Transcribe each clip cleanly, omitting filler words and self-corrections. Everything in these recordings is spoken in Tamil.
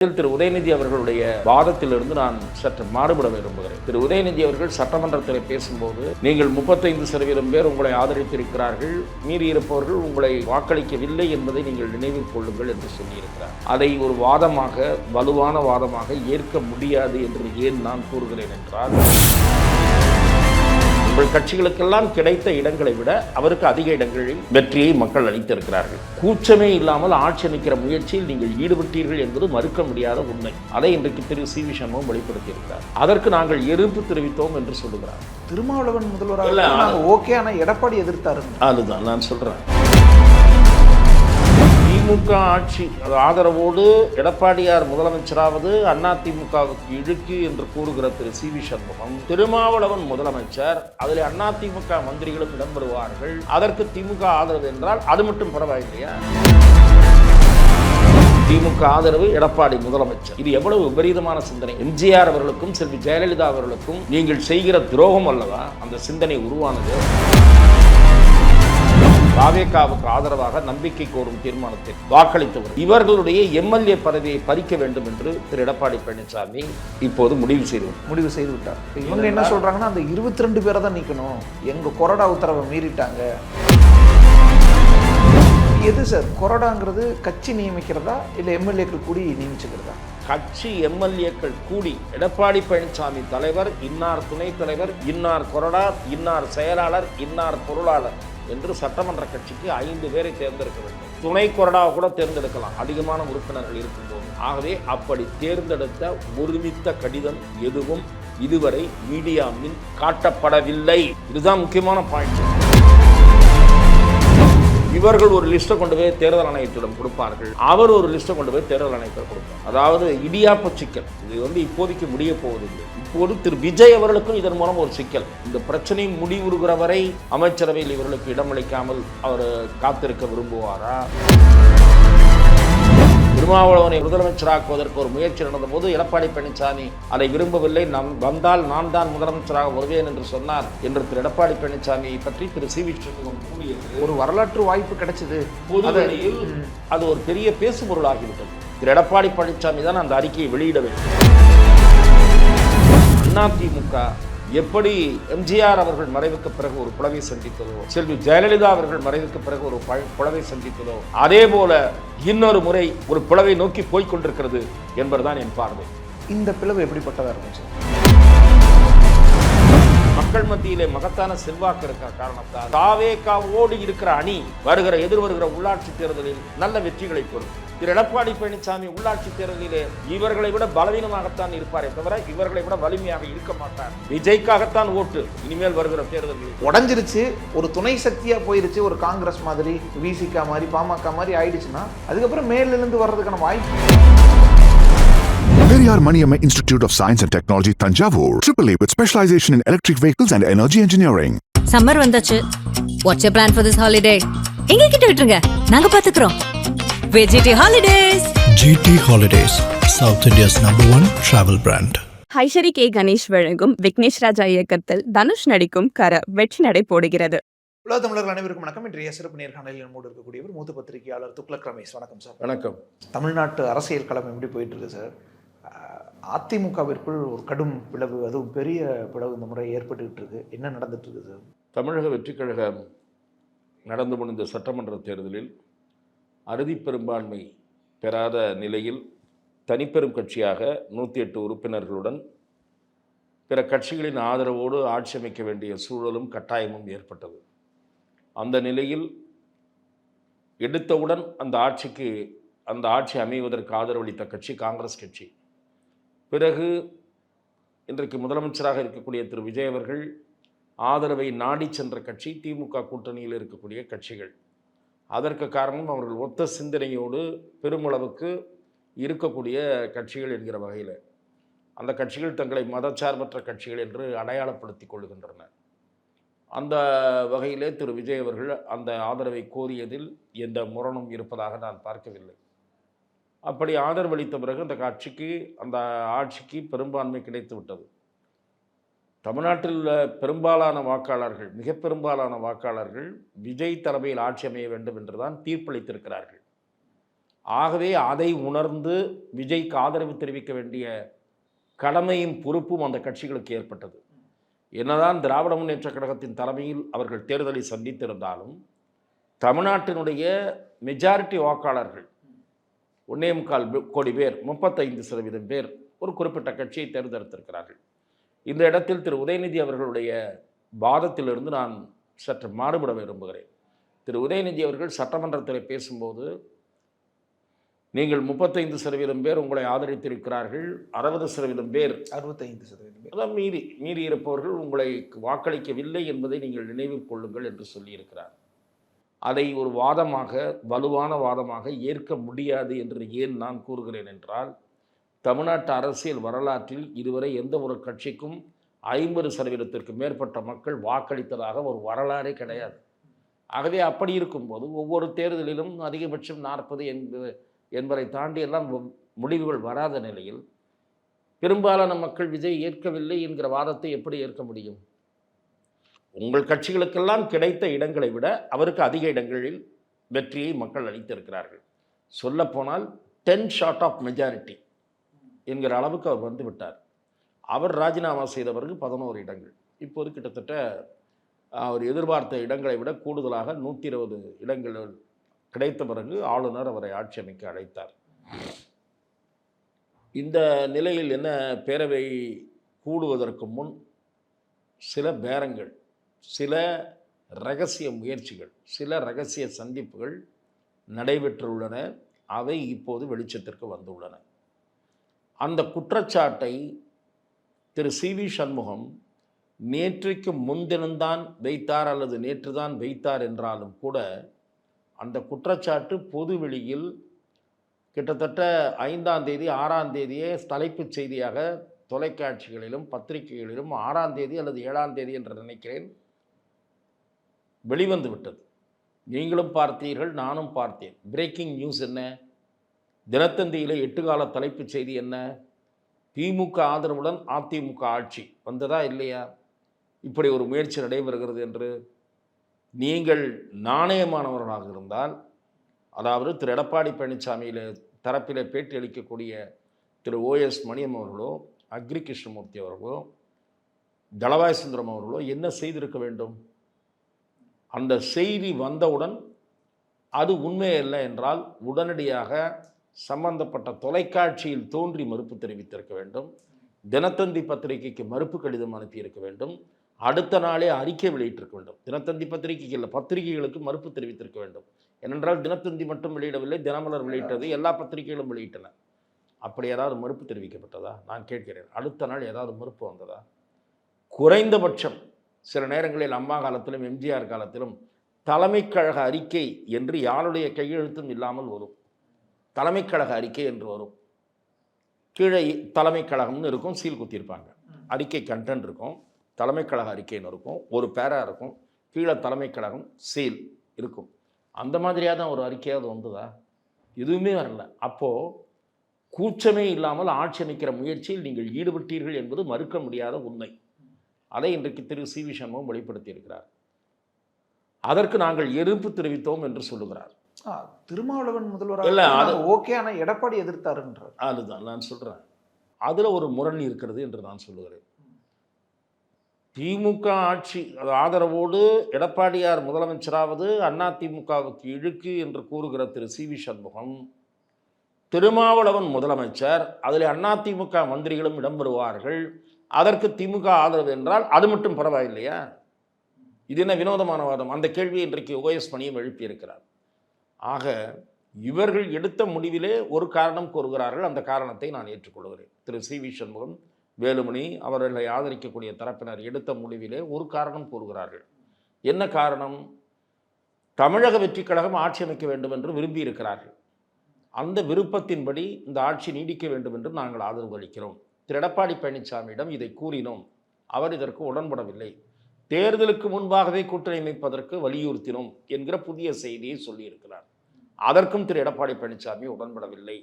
திரு உதயநிதி அவர்களுடைய வாதத்திலிருந்து நான் சற்று மாறுபட விரும்புகிறேன். திரு உதயநிதி அவர்கள் சட்டமன்றத்தில் பேசும்போது, நீங்கள் 35% பேர் உங்களை ஆதரித்திருக்கிறார்கள், மீறி இருப்பவர்கள் உங்களை வாக்களிக்கவில்லை என்பதை நீங்கள் நினைவில் கொள்ளுங்கள் என்று சொல்லியிருக்கிறார். அதை ஒரு வாதமாக, வலுவான வாதமாக ஏற்க முடியாது என்று ஏன் நான் கூறுகிறேன் என்றால், உங்கள் கட்சிகளுக்கெல்லாம் கிடைத்த இடங்களை விட அவருக்கு அதிக இடங்களில் வெற்றியை மக்கள் அளித்திருக்கிறார்கள். கூச்சமே இல்லாமல் ஆட்சி அமைக்கிற முயற்சியில் நீங்கள் ஈடுபட்டீர்கள் என்பது மறுக்க முடியாத உண்மை. அதை இன்றைக்கு திரு சி.வி. சண்முகம் வெளிப்படுத்தியிருக்கிறார். அதற்கு நாங்கள் எதிர்ப்பு தெரிவித்தோம் என்று சொல்லுகிறார். திருமாவளவன் முதல்வராக ஓகே, ஆனால் எடப்பாடி எதிர்த்தாரு. அதுதான் நான் சொல்றேன். திமுக ஆட்சி ஆதரவோடு எடப்பாடியார் முதலமைச்சராவது அதிமுகவுக்கு இழுக்கு என்று கூறுகிற திரு சி.வி. சண்முகம், திருமாவளவன் முதலமைச்சர், அதில் அதிமுக மந்திரிகளும் இடம்பெறுவார்கள், அதற்கு திமுக ஆதரவு என்றால் அது மட்டும் பரவாயில்லையா? திமுக ஆதரவு, எடப்பாடி முதலமைச்சர், இது எவ்வளவு விபரீதமான சிந்தனை! எம்ஜிஆர் அவர்களுக்கும் செல்வி ஜெயலலிதா அவர்களுக்கும் நீங்கள் செய்கிற துரோகம் அல்லவா அந்த சிந்தனை உருவானது. தாவேகாவுக்கு ஆதரவாக நம்பிக்கை கோரும் தீர்மானத்தில் வாக்களித்தவர் இவர்களுடைய எம்எல்ஏ பதவியை பறிக்க வேண்டும் என்று திரு எடப்பாடி பழனிசாமி இப்போது முடிவு செய்து விட்டார். இவங்க என்ன சொல்றாங்கன்னா, அந்த 22 பேரை தான் நீக்கணும், எங்க கொறடா உத்தரவை மீறிட்டாங்க. எது சார் கொறடாங்கிறது? கட்சி நியமிக்கிறதா இல்லை எம்எல்ஏக்கள் கூடி நியமிச்சுக்கிறதா? கட்சி எம்எல்ஏக்கள் கூடி எடப்பாடி பழனிசாமி தலைவர், இன்னார் துணைத் தலைவர், இன்னார் கொறடா, இன்னார் செயலாளர், இன்னார் பொருளாளர் என்று சட்டமன்ற கட்சிக்கு 5 பேரை தேர்ந்தெடுக்க வேண்டும். துணை கொறடாவை கூட தேர்ந்தெடுக்கலாம் அதிகமான உறுப்பினர்கள் இருக்கும்போது. ஆகவே அப்படி தேர்ந்தெடுத்த ஒருமித்த கடிதம் எதுவும் இதுவரை மீடியாவில் காட்டப்படவில்லை. இதுதான் முக்கியமான பாயிண்ட். இவர்கள் ஒரு லிஸ்ட்டை கொண்டு போய் தேர்தல் ஆணையத்திடம் கொடுப்பார்கள், அவர் ஒரு லிஸ்ட்டை கொண்டு போய் தேர்தல் ஆணையத்தில் கொடுப்பார். அதாவது இடியாப்ப சிக்கல். இது இப்போதைக்கு முடிய போவதில்லை. இப்போது திரு விஜய் அவர்களுக்கும் இதன் மூலம் ஒரு சிக்கல். இந்த பிரச்சனை முடிவுறுகிற வரை அமைச்சரவையில் இவர்களுக்கு இடமளிக்காமல் அவர் காத்திருக்க விரும்புவாரா? திருமாவளவனை முதலமைச்சராக்குவதற்கு ஒரு முயற்சி நடந்த போது எடப்பாடி பழனிசாமி அதை விரும்பவில்லை. வந்தால் நான் தான் முதலமைச்சராக வருவேன் என்று சொன்னார் என்று திரு எடப்பாடி பழனிசாமியை பற்றி திரு சி.வி. சண்முகம் கூறியது ஒரு வரலாற்று வாய்ப்பு கிடைச்சது. பொதுவெளியில் அது ஒரு பெரிய பேசுபொருளாகிவிட்டது. திரு எடப்பாடி பழனிசாமி தான் அந்த அறிக்கையை வெளியிட வேண்டும். அதிமுக எப்படி எம்ஜிஆர் அவர்கள் மறைவுக்கு பிறகு ஒரு பிளவை சந்தித்ததோ, செல்வி ஜெயலலிதா அவர்கள் மறைவுக்கு பிறகு ஒரு பிளவை சந்தித்ததோ, அதே போல இன்னொரு முறை ஒரு பிளவை நோக்கி போய்கொண்டிருக்கிறது என்பதுதான் என் பார்வை. இந்த பிளவு எப்படிப்பட்டதா இருக்கும் சார்? மக்கள் மத்தியிலே மகத்தான செல்வாக்கு இருக்கிற காரணத்தால் தாவேகாவோடு இருக்கிற அணி எதிர்வருகிற உள்ளாட்சி தேர்தலில் நல்ல வெற்றிகளை பெறும். திரு எடப்பாடி பழனிசாமி உள்ளாட்சி தேர்தலிலே இவர்களை விட பலவீனமாகத்தான் இருப்பாரே தவிர இவர்களை விட வலிமையாக இருக்க மாட்டார். விஜய்க்காகத்தான் ஓட்டு இனிமேல் வருகிற தேர்தலில். உடஞ்சிருச்சு, ஒரு துணை சக்தியா போயிருச்சு, ஒரு காங்கிரஸ் மாதிரி, விசிகா மாதிரி, பாமக மாதிரி ஆயிடுச்சுன்னா அதுக்கப்புறம் மேலிருந்து வர்றதுக்கான வாய்ப்பு. Periyar Maniamma Institute of Science and Technology, Tanjavur, AAA with specialization in electric vehicles and energy engineering. Summer வந்தாச்சு. What's your plan for this holiday? எங்க கிட்ட விட்டுருங்க, நாங்க பாத்துக்கிறோம். GT Holidays. GT Holidays, South India's #1 travel brand. ஹைஷரி கே கணேஷ் வழங்கும் விக்னேஷ் ராஜா இயக்கத்தில் தனுஷ் நடிக்கும் கர வெற்றி நடை போடுகிறது. உலக தமிழர்கள் அனைவருக்கும் வணக்கம். இன்றைய சிறப்பு நேர்காணலில் நம்மோடு இருக்கக்கூடியவர் மூத்த பத்திரிகையாளர் துக்ளக் ரமேஷ். வணக்கம் சார். வணக்கம். தமிழ்நாட்டு அரசியல் களம் எப்படி போயிட்டு இருக்கு சார்? அதிமுகவிற்குள் ஒரு கடும் பிளவு, அதுவும் பெரிய பிளவு இந்த முறை ஏற்பட்டுக்கிட்டு இருக்கு. என்ன நடந்துட்டு இருக்கு சார்? தமிழக வெற்றி கழகம் நடந்து முடிந்த சட்டமன்ற தேர்தலில் அறுதி பெரும்பான்மை பெறாத நிலையில் தனிப்பெரும் கட்சியாக 108 உறுப்பினர்களுடன் பிற கட்சிகளின் ஆதரவோடு ஆட்சி அமைக்க வேண்டிய சூழலும் கட்டாயமும் ஏற்பட்டது. அந்த நிலையில் எடுத்தவுடன் அந்த ஆட்சி அமைவதற்கு ஆதரவளித்த கட்சி காங்கிரஸ் கட்சி. பிறகு இன்றைக்கு முதலமைச்சராக இருக்கக்கூடிய திரு விஜய் அவர்கள் ஆதரவை நாடி சென்ற கட்சி திமுக கூட்டணியில் இருக்கக்கூடிய கட்சிகள். அதற்கு காரணம் அவர்கள் ஒத்த சிந்தனையோடு பெருமளவுக்கு இருக்கக்கூடிய கட்சிகள் என்கிற வகையில் அந்த கட்சிகள் தங்களை மதச்சார்பற்ற கட்சிகள் என்று அடையாளப்படுத்தி கொள்கின்றன. அந்த வகையிலே திரு விஜய் அவர்கள் அந்த ஆதரவை கோரியதில் எந்த முரணும் இருப்பதாக நான் பார்க்கவில்லை. அப்படி ஆதரவளித்த பிறகு அந்த ஆட்சிக்கு பெரும்பான்மை கிடைத்து விட்டது. தமிழ்நாட்டில் உள்ள பெரும்பாலான வாக்காளர்கள், மிக பெரும்பாலான வாக்காளர்கள் விஜய் தலைமையில் ஆட்சி அமைய வேண்டும் என்றுதான் தீர்ப்பளித்திருக்கிறார்கள். ஆகவே அதை உணர்ந்து விஜய்க்கு ஆதரவு தெரிவிக்க வேண்டிய கடமையும் பொறுப்பும் அந்த கட்சிகளுக்கு ஏற்பட்டது. என்னதான் திராவிட முன்னேற்றக் கழகத்தின் தலைமையில் அவர்கள் தேர்தலை சந்தித்திருந்தாலும் தமிழ்நாட்டினுடைய மெஜாரிட்டி வாக்காளர்கள் 1.25 கோடி பேர், 35% பேர் ஒரு குறிப்பிட்ட கட்சியை தேர்ந்தெடுத்திருக்கிறார்கள். இந்த இடத்தில் திரு உதயநிதி அவர்களுடைய வாதத்திலிருந்து நான் சற்று மாறுபட விரும்புகிறேன். திரு உதயநிதி அவர்கள் சட்டமன்றத்தில் பேசும்போது, நீங்கள் 35% பேர் உங்களை ஆதரித்திருக்கிறார்கள், 60% பேர் 65% பேர் அதான் மீறி இருப்பவர்கள் உங்களை வாக்களிக்கவில்லை என்பதை நீங்கள் நினைவில் கொள்ளுங்கள் என்று சொல்லியிருக்கிறார். அதை ஒரு வாதமாக, வலுவான வாதமாக ஏற்க முடியாது என்று ஏன் நான் கூறுகிறேன் என்றால், தமிழ்நாட்டு அரசியல் வரலாற்றில் இதுவரை எந்த ஒரு கட்சிக்கும் 50% மேற்பட்ட மக்கள் வாக்களித்ததாக ஒரு வரலாறே கிடையாது. ஆகவே அப்படி இருக்கும்போது ஒவ்வொரு தேர்தலிலும் அதிகபட்சம் 40 என்பதை தாண்டி எல்லாம் முடிவுகள் வராத நிலையில் பெரும்பாலான மக்கள் விஜய் ஏற்கவில்லை என்கிற வாதத்தை எப்படி ஏற்க முடியும்? உங்கள் கட்சிகளுக்கெல்லாம் கிடைத்த இடங்களை விட அவருக்கு அதிக இடங்களில் வெற்றியை மக்கள் அளித்திருக்கிறார்கள். சொல்லப்போனால் 10 ஷார்ட் ஆஃப் மெஜாரிட்டி என்கிற அளவுக்கு அவர் வந்து விட்டார். அவர் ராஜினாமா செய்த பிறகு 11 இடங்கள். இப்போது கிட்டத்தட்ட அவர் எதிர்பார்த்த இடங்களை விட கூடுதலாக 120 இடங்கள் கிடைத்த பிறகு ஆளுநர் அவரை ஆட்சி அமைக்க அழைத்தார். இந்த நிலையில் என்ன, பேரவை கூடுவதற்கு முன் சில பேரங்கள், சில இரகசிய முயற்சிகள், சில இரகசிய சந்திப்புகள் நடைபெற்றுள்ளன. அவை இப்போது வெளிச்சத்திற்கு வந்துள்ளன. அந்த குற்றச்சாட்டை திரு சி.வி. சண்முகம் நேற்றைக்கு முன்தினம்தான் வைத்தார் அல்லது நேற்று தான் வைத்தார் என்றாலும் கூட அந்த குற்றச்சாட்டு பொது வெளியில் கிட்டத்தட்ட 5ஆம் தேதி 6ஆம் தேதியே தலைப்புச் செய்தியாக தொலைக்காட்சிகளிலும் பத்திரிகைகளிலும் 6ஆம் தேதி அல்லது 7ஆம் தேதி என்று நினைக்கிறேன் வெளிவந்து விட்டது. நீங்களும் பார்த்தீர்கள், நானும் பார்த்தேன். பிரேக்கிங் நியூஸ் என்ன? தினத்தந்தியில் 8 கால தலைப்புச் செய்தி என்ன? திமுக ஆதரவுடன் அதிமுக ஆட்சி வந்ததா இல்லையா? இப்படி ஒரு முயற்சி நடைபெறுகிறது என்று நீங்கள் நாணயமானவர்களாக இருந்தால், அதாவது திரு எடப்பாடி பழனிசாமியில் தரப்பிலே பேட்டி அளிக்கக்கூடிய திரு ஓஎஸ் மணியம் அவர்களோ, அக்ரி கிருஷ்ணமூர்த்தி அவர்களோ, தளவாய் சுந்தரம் அவர்களோ என்ன செய்திருக்க வேண்டும்? அந்த செய்தி வந்தவுடன் அது உண்மையல்ல என்றால் உடனடியாக சம்பந்தப்பட்ட தொலைக்காட்சியில் தோன்றி மறுப்பு தெரிவித்திருக்க வேண்டும். தினத்தந்தி பத்திரிகைக்கு மறுப்பு கடிதம் அனுப்பியிருக்க வேண்டும். அடுத்த நாளே அறிக்கை வெளியிட்டிருக்க வேண்டும். தினத்தந்தி பத்திரிகைக்கு இல்லை, பத்திரிகைகளுக்கு மறுப்பு தெரிவித்திருக்க வேண்டும். ஏனென்றால் தினத்தந்தி மட்டும் வெளியிடவில்லை, தினமலர் வெளியிட்டது, எல்லா பத்திரிகைகளும் வெளியிட்டன. அப்படி ஏதாவது மறுப்பு தெரிவிக்கப்பட்டதா? நான் கேட்கிறேன். அடுத்த நாள் ஏதாவது மறுப்பு வந்ததா? குறைந்தபட்சம் சில நேரங்களில் அம்மா காலத்திலும் எம்ஜிஆர் காலத்திலும் தலைமை கழக அறிக்கை என்று யாருடைய கையெழுத்தும் இல்லாமல் வரும். தலைமை கழக அறிக்கை என்று வரும். கீழே தலைமை கழகம்னு இருக்கும், சீல் குத்தியிருப்பாங்க. அறிக்கை கண்டென்ட் இருக்கும், தலைமை கழக அறிக்கைன்னு இருக்கும், ஒரு பேரா இருக்கும், கீழே தலைமை கழகம் சீல் இருக்கும். அந்த மாதிரியாக தான் ஒரு அறிக்கையாவது வந்ததா? எதுவுமே வரல. அப்போது கூச்சமே இல்லாமல் ஆட்சி அமைக்கிற முயற்சியில் நீங்கள் ஈடுபட்டீர்கள் என்பது மறுக்க முடியாத உண்மை. அதை இன்றைக்கு திரு சி.வி. சண்முகம் வெளிப்படுத்தியிருக்கிறார். அதற்கு நாங்கள் எதிர்ப்பு தெரிவித்தோம் என்று சொல்லுகிறார். திருமாவளவன் முதல்வராக ஓகே, ஆனால் எடப்பாடி எதிர்த்தாருன்றார். அதுதான் நான் சொல்கிறேன். அதில் ஒரு முரண் இருக்கிறது என்று நான் சொல்லுகிறேன். திமுக ஆட்சி ஆதரவோடு எடப்பாடியார் முதலமைச்சராவது அதிமுகவுக்கு இழுக்கு என்று கூறுகிற திரு சி.வி. சண்முகம், திருமாவளவன் முதலமைச்சர், அதில் அதிமுக மந்திரிகளும் இடம்பெறுவார்கள், அதற்கு திமுக ஆதரவு என்றால் அது மட்டும் பரவாயில்லையா? இது என்ன வினோதமான வாதம்? அந்த கேள்வியை இன்றைக்கு ஓஎஸ் மணியம் எழுப்பியிருக்கிறார். ஆக இவர்கள் எடுத்த முடிவிலே ஒரு காரணம் கூறுகிறார்கள். அந்த காரணத்தை நான் ஏற்றுக்கொள்கிறேன். திரு சி.வி. சண்முகம், வேலுமணி அவர்களை ஆதரிக்கக்கூடிய தரப்பினர் எடுத்த முடிவிலே ஒரு காரணம் கூறுகிறார்கள். என்ன காரணம்? தமிழக வெற்றி கழகம் ஆட்சி அமைக்க வேண்டும் என்று விரும்பி இருக்கிறார்கள். அந்த விருப்பத்தின்படி இந்த ஆட்சி நீடிக்க வேண்டும் என்று நாங்கள் ஆதரவு அளிக்கிறோம். திரு எடப்பாடி பழனிசாமியிடம் இதை கூறினோம். அவர் இதற்கு உடன்படவில்லை. தேர்தலுக்கு முன்பாகவே கூட்டணி அமைப்பதற்கு வலியுறுத்தினோம் என்கிற புதிய செய்தியை சொல்லியிருக்கிறார். அதற்கும் திரு எடப்பாடி பழனிசாமி உடன்படவில்லை.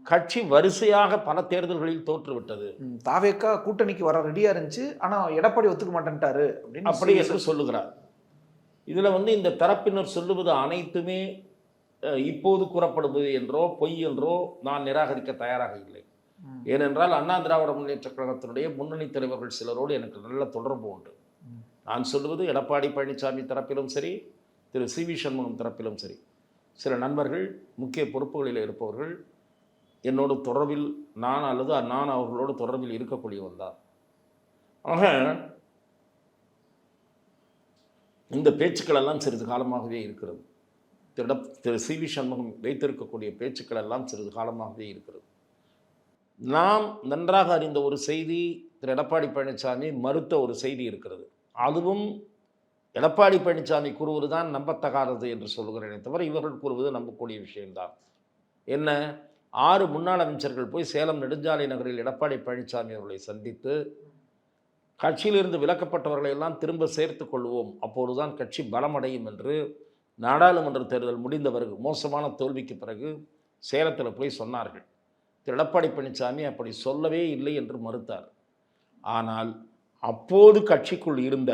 கட்சி வரிசையாக பல தேர்தல்களில் தோற்றுவிட்டது. தாவேக்கா கூட்டணிக்கு வர ரெடியா இருந்துச்சு, ஆனால் எடப்பாடி ஒத்துக்க மாட்டேன்ட்டாரு அப்படி என்று சொல்லுகிறார். இதில் இந்த தரப்பினர் சொல்லுவது அனைத்துமே இப்போது கூறப்படுவது என்றோ பொய் என்றோ நான் நிராகரிக்க தயாராக இல்லை. ஏனென்றால் அண்ணா திராவிட முன்னேற்றக் கழகத்தினுடைய முன்னணி தலைவர்கள் சிலரோடு எனக்கு நல்ல தொடர்பு உண்டு. நான் சொல்வது எடப்பாடி பழனிசாமி தரப்பிலும் சரி, திரு சி.வி. சண்முகம் தரப்பிலும் சரி, சில நண்பர்கள் முக்கிய பொறுப்புகளில் இருப்பவர்கள் என்னோடு தொடர்பில் நான் அவர்களோடு தொடர்பில் இருக்கக்கூடியவன் தான். ஆக இந்த பேச்சுக்கள் எல்லாம் சிறிது காலமாகவே இருக்கிறது. திரு சி.வி. சண்முகம் வைத்திருக்கக்கூடிய பேச்சுக்கள் எல்லாம் சிறிது காலமாகவே இருக்கிறது. நாம் நன்றாக அறிந்த ஒரு செய்தி, திரு எடப்பாடி பழனிசாமி மறுத்த ஒரு செய்தி இருக்கிறது. அதுவும் எடப்பாடி பழனிசாமி கூறுவது தான் நம்பத்தகாதது என்று சொல்கிறேனே தவிர இவர்கள் கூறுவது நம்பக்கூடிய விஷயம்தான். என்ன, 6 முன்னாள் அமைச்சர்கள் போய் சேலம் நெடுஞ்சாலை நகரில் எடப்பாடி பழனிசாமி அவர்களை சந்தித்து கட்சியிலிருந்து விலக்கப்பட்டவர்களை எல்லாம் திரும்ப சேர்த்து கொள்வோம், அப்போதுதான் கட்சி பலமடையும் என்று நாடாளுமன்ற தேர்தல் முடிந்த பிறகு மோசமான தோல்விக்கு பிறகு சேலத்தில் போய் சொன்னார்கள். திரு எடப்பாடி பழனிசாமி அப்படி சொல்லவே இல்லை என்று மறுத்தார். ஆனால் அப்போது கட்சிக்குள் இருந்த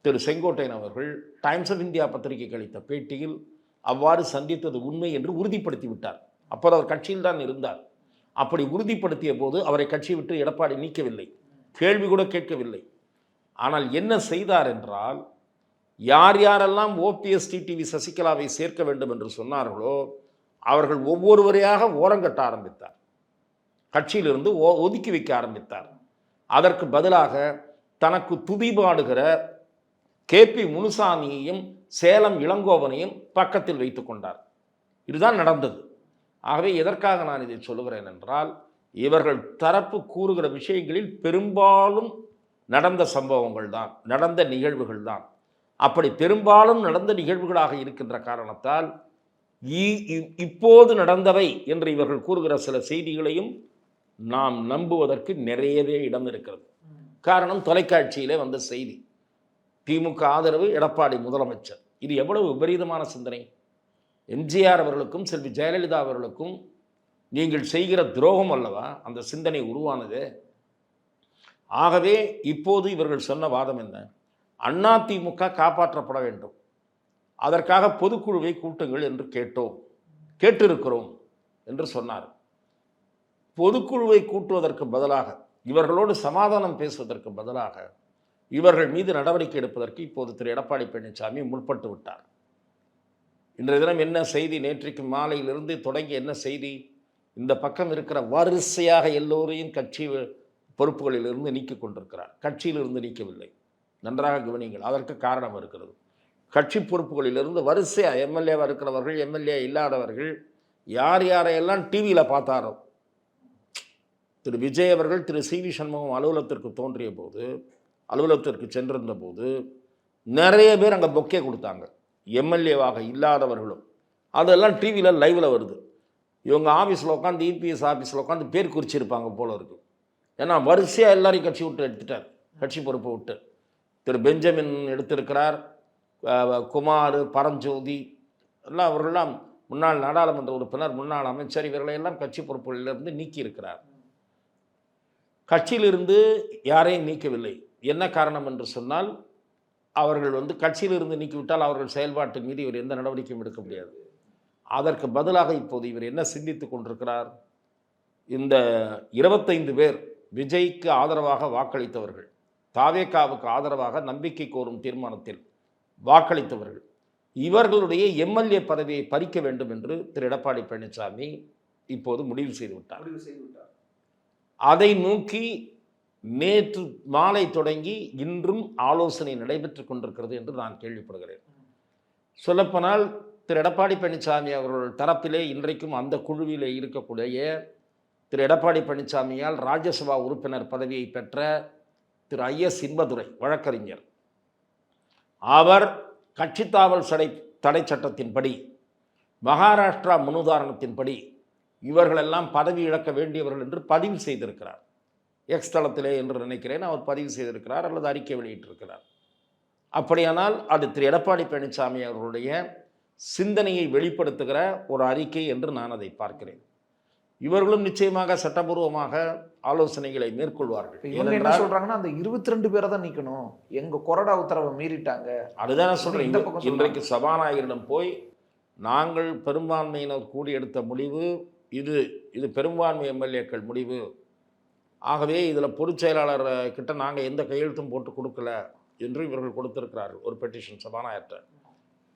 திரு செங்கோட்டையன் அவர்கள் டைம்ஸ் ஆஃப் இந்தியா பத்திரிகைக்கு அளித்த பேட்டியில் அவ்வாறு சந்தித்தது உண்மை என்று உறுதிப்படுத்தி விட்டார். அப்போது அவர் கட்சியில் தான் இருந்தார். அப்படி உறுதிப்படுத்திய போது அவரை கட்சி விட்டு எடப்பாடி நீக்கவில்லை, கேள்வி கூட கேட்கவில்லை. ஆனால் என்ன செய்தார் என்றால், யார் யாரெல்லாம் ஓபிஎஸ் டிடிவி சசிகலாவை சேர்க்க வேண்டும் என்று சொன்னார்களோ அவர்கள் ஒவ்வொருவரையாக ஓரங்கட்ட ஆரம்பித்தார், கட்சியிலிருந்து ஒதுக்கி வைக்க ஆரம்பித்தார். அதற்கு பதிலாக தனக்கு துதிபாடுகிற கேபி முனுசாமியையும் சேலம் இளங்கோவனையும் பக்கத்தில் வைத்து கொண்டார். இதுதான் நடந்தது. ஆகவே எதற்காக நான் இதை சொல்லுகிறேன் என்றால், இவர்கள் தரப்பு கூறுகிற விஷயங்களில் பெரும்பாலும் நடந்த சம்பவங்கள் தான், நடந்த நிகழ்வுகள் தான். அப்படி பெரும்பாலும் நடந்த நிகழ்வுகளாக இருக்கின்ற காரணத்தால் இப்போது நடந்தவை என்று இவர்கள் கூறுகிற சில செய்திகளையும் நாம் நம்புவதற்கு நிறையவே இடம் இருக்கிறது. காரணம், தொலைக்காட்சியிலே வந்த செய்தி, திமுக ஆதரவு எடப்பாடி முதலமைச்சர். இது எவ்வளவு விபரீதமான சிந்தனை! எம்ஜிஆர் அவர்களுக்கும் செல்வி ஜெயலலிதா அவர்களுக்கும் நீங்கள் செய்கிற துரோகம் அல்லவா அந்த சிந்தனை உருவானது. ஆகவே இப்போது இவர்கள் சொன்ன வாதம் என்ன? அதிமுக காப்பாற்றப்பட வேண்டும், அதற்காக பொதுக்குழுவை கூட்டுங்கள் என்று கேட்டிருக்கிறோம் என்று சொன்னார். பொதுக்குழுவை கூட்டுவதற்கு பதிலாக, இவர்களோடு சமாதானம் பேசுவதற்கு பதிலாக இவர்கள் மீது நடவடிக்கை எடுப்பதற்கு இப்போது திரு எடப்பாடி பழனிசாமி முற்பட்டு விட்டார். இன்றைய தினம் என்ன செய்தி? நேற்றைக்கு மாலையிலிருந்து தொடங்கி என்ன செய்தி? இந்த பக்கம் இருக்கிற வரிசையாக எல்லோரையும் கட்சி பொறுப்புகளிலிருந்து நீக்கி கொண்டிருக்கிறார். கட்சியிலிருந்து நீக்கவில்லை, நன்றாக கவனிங்கள். அதற்கு காரணம் இருக்கிறது. கட்சி பொறுப்புகளிலிருந்து வரிசையாக எம்எல்ஏவாக இருக்கிறவர்கள், எம்எல்ஏ இல்லாதவர்கள், யார் யாரையெல்லாம் டிவியில் பார்த்தாரோ, திரு விஜய் அவர்கள் திரு சி.வி. சண்முகம் அலுவலகத்திற்கு சென்றிருந்த போது நிறைய பேர் அங்கே பொக்கே கொடுத்தாங்க, எம்எல்ஏவாக இல்லாதவர்களும். அதெல்லாம் டிவியில் லைவில் வருது. இவங்க ஆஃபீஸில் உட்காந்து, இபிஎஸ் ஆஃபீஸில் உட்காந்து பேர் குறிச்சிருப்பாங்க போல இருக்கு. ஏன்னா வரிசையாக எல்லாரையும் கட்சி விட்டு எடுத்துட்டார், கட்சி பொறுப்பை விட்டு. திரு பெஞ்சமின் எடுத்திருக்கிறார், குமார், பரஞ்சோதி எல்லாம், அவர்களெல்லாம் முன்னாள் நாடாளுமன்ற உறுப்பினர், முன்னாள் அமைச்சர், இவர்களையெல்லாம் கட்சி பொறுப்புகளிலிருந்து நீக்கி இருக்கிறார். கட்சியிலிருந்து யாரையும் நீக்கவில்லை. என்ன காரணம் என்று சொன்னால், அவர்கள் கட்சியிலிருந்து நீக்கிவிட்டால் அவர்கள் செயல்பாட்டின் மீது இவர் எந்த நடவடிக்கையும் எடுக்க முடியாது. அதற்கு பதிலாக இப்போது இவர் என்ன சிந்தித்து கொண்டிருக்கிறார்? இந்த 25 பேர் விஜய்க்கு ஆதரவாக வாக்களித்தவர்கள், தாவேகாவுக்கு ஆதரவாக நம்பிக்கை கோரும் தீர்மானத்தில் வாக்களித்தவர்கள், இவர்களுடைய எம்எல்ஏ பதவியை பறிக்க வேண்டும் என்று திரு எடப்பாடி பழனிசாமி இப்போது முடிவு செய்து விட்டார். அதை நோக்கி நேற்று மாலை தொடங்கி இன்றும் ஆலோசனை நடைபெற்று கொண்டிருக்கிறது என்று நான் கேள்விப்படுகிறேன். சொல்லப்போனால் திரு எடப்பாடி பழனிசாமி அவர்கள் தரப்பிலே இன்றைக்கும் அந்த குழுவிலே இருக்கக்கூடிய திரு எடப்பாடி பழனிசாமியால் ராஜ்யசபா உறுப்பினர் பதவியை பெற்ற திரு ஐஎஸ் இன்பதுரை வழக்கறிஞர், அவர் கட்சித்தாவல் தடை சட்டத்தின்படி, மகாராஷ்டிரா முன்னுதாரணத்தின்படி இவர்களெல்லாம் பதவி இழக்க வேண்டியவர்கள் என்று பதிவு செய்திருக்கிறார். எக்ஸ் தளத்திலே என்று நினைக்கிறேன் அவர் பதிவு செய்திருக்கிறார் அல்லது அறிக்கை வெளியிட்டிருக்கிறார். அப்படியானால் அது திரு எடப்பாடி பழனிசாமி அவர்களுடைய சிந்தனையை வெளிப்படுத்துகிற ஒரு அறிக்கை என்று நான் அதை பார்க்கிறேன். இவர்களும் நிச்சயமாக சட்டபூர்வமாக ஆலோசனைகளை மேற்கொள்வார்கள். இவங்க என்ன சொல்றாங்கன்னா, அந்த 22 பேரை தான் நீக்கணும், எங்க கொறடா உத்தரவை மீறிட்டாங்க. அதுதான் நான் சொல்றேன். இன்றைக்கு சபாநாயகரிடம் போய் நாங்கள் பெரும்பான்மையினர் கூடி எடுத்த முடிவு இது பெரும்பான்மை எம்எல்ஏக்கள் முடிவு. ஆகவே இதில் பொதுச் செயலாளர் கிட்ட நாங்கள் எந்த கையெழுத்தும் போட்டு கொடுக்கல என்று இவர்கள் கொடுத்திருக்கிறார்கள் ஒரு பெட்டிஷன் சபாநாயகர்கிட்ட.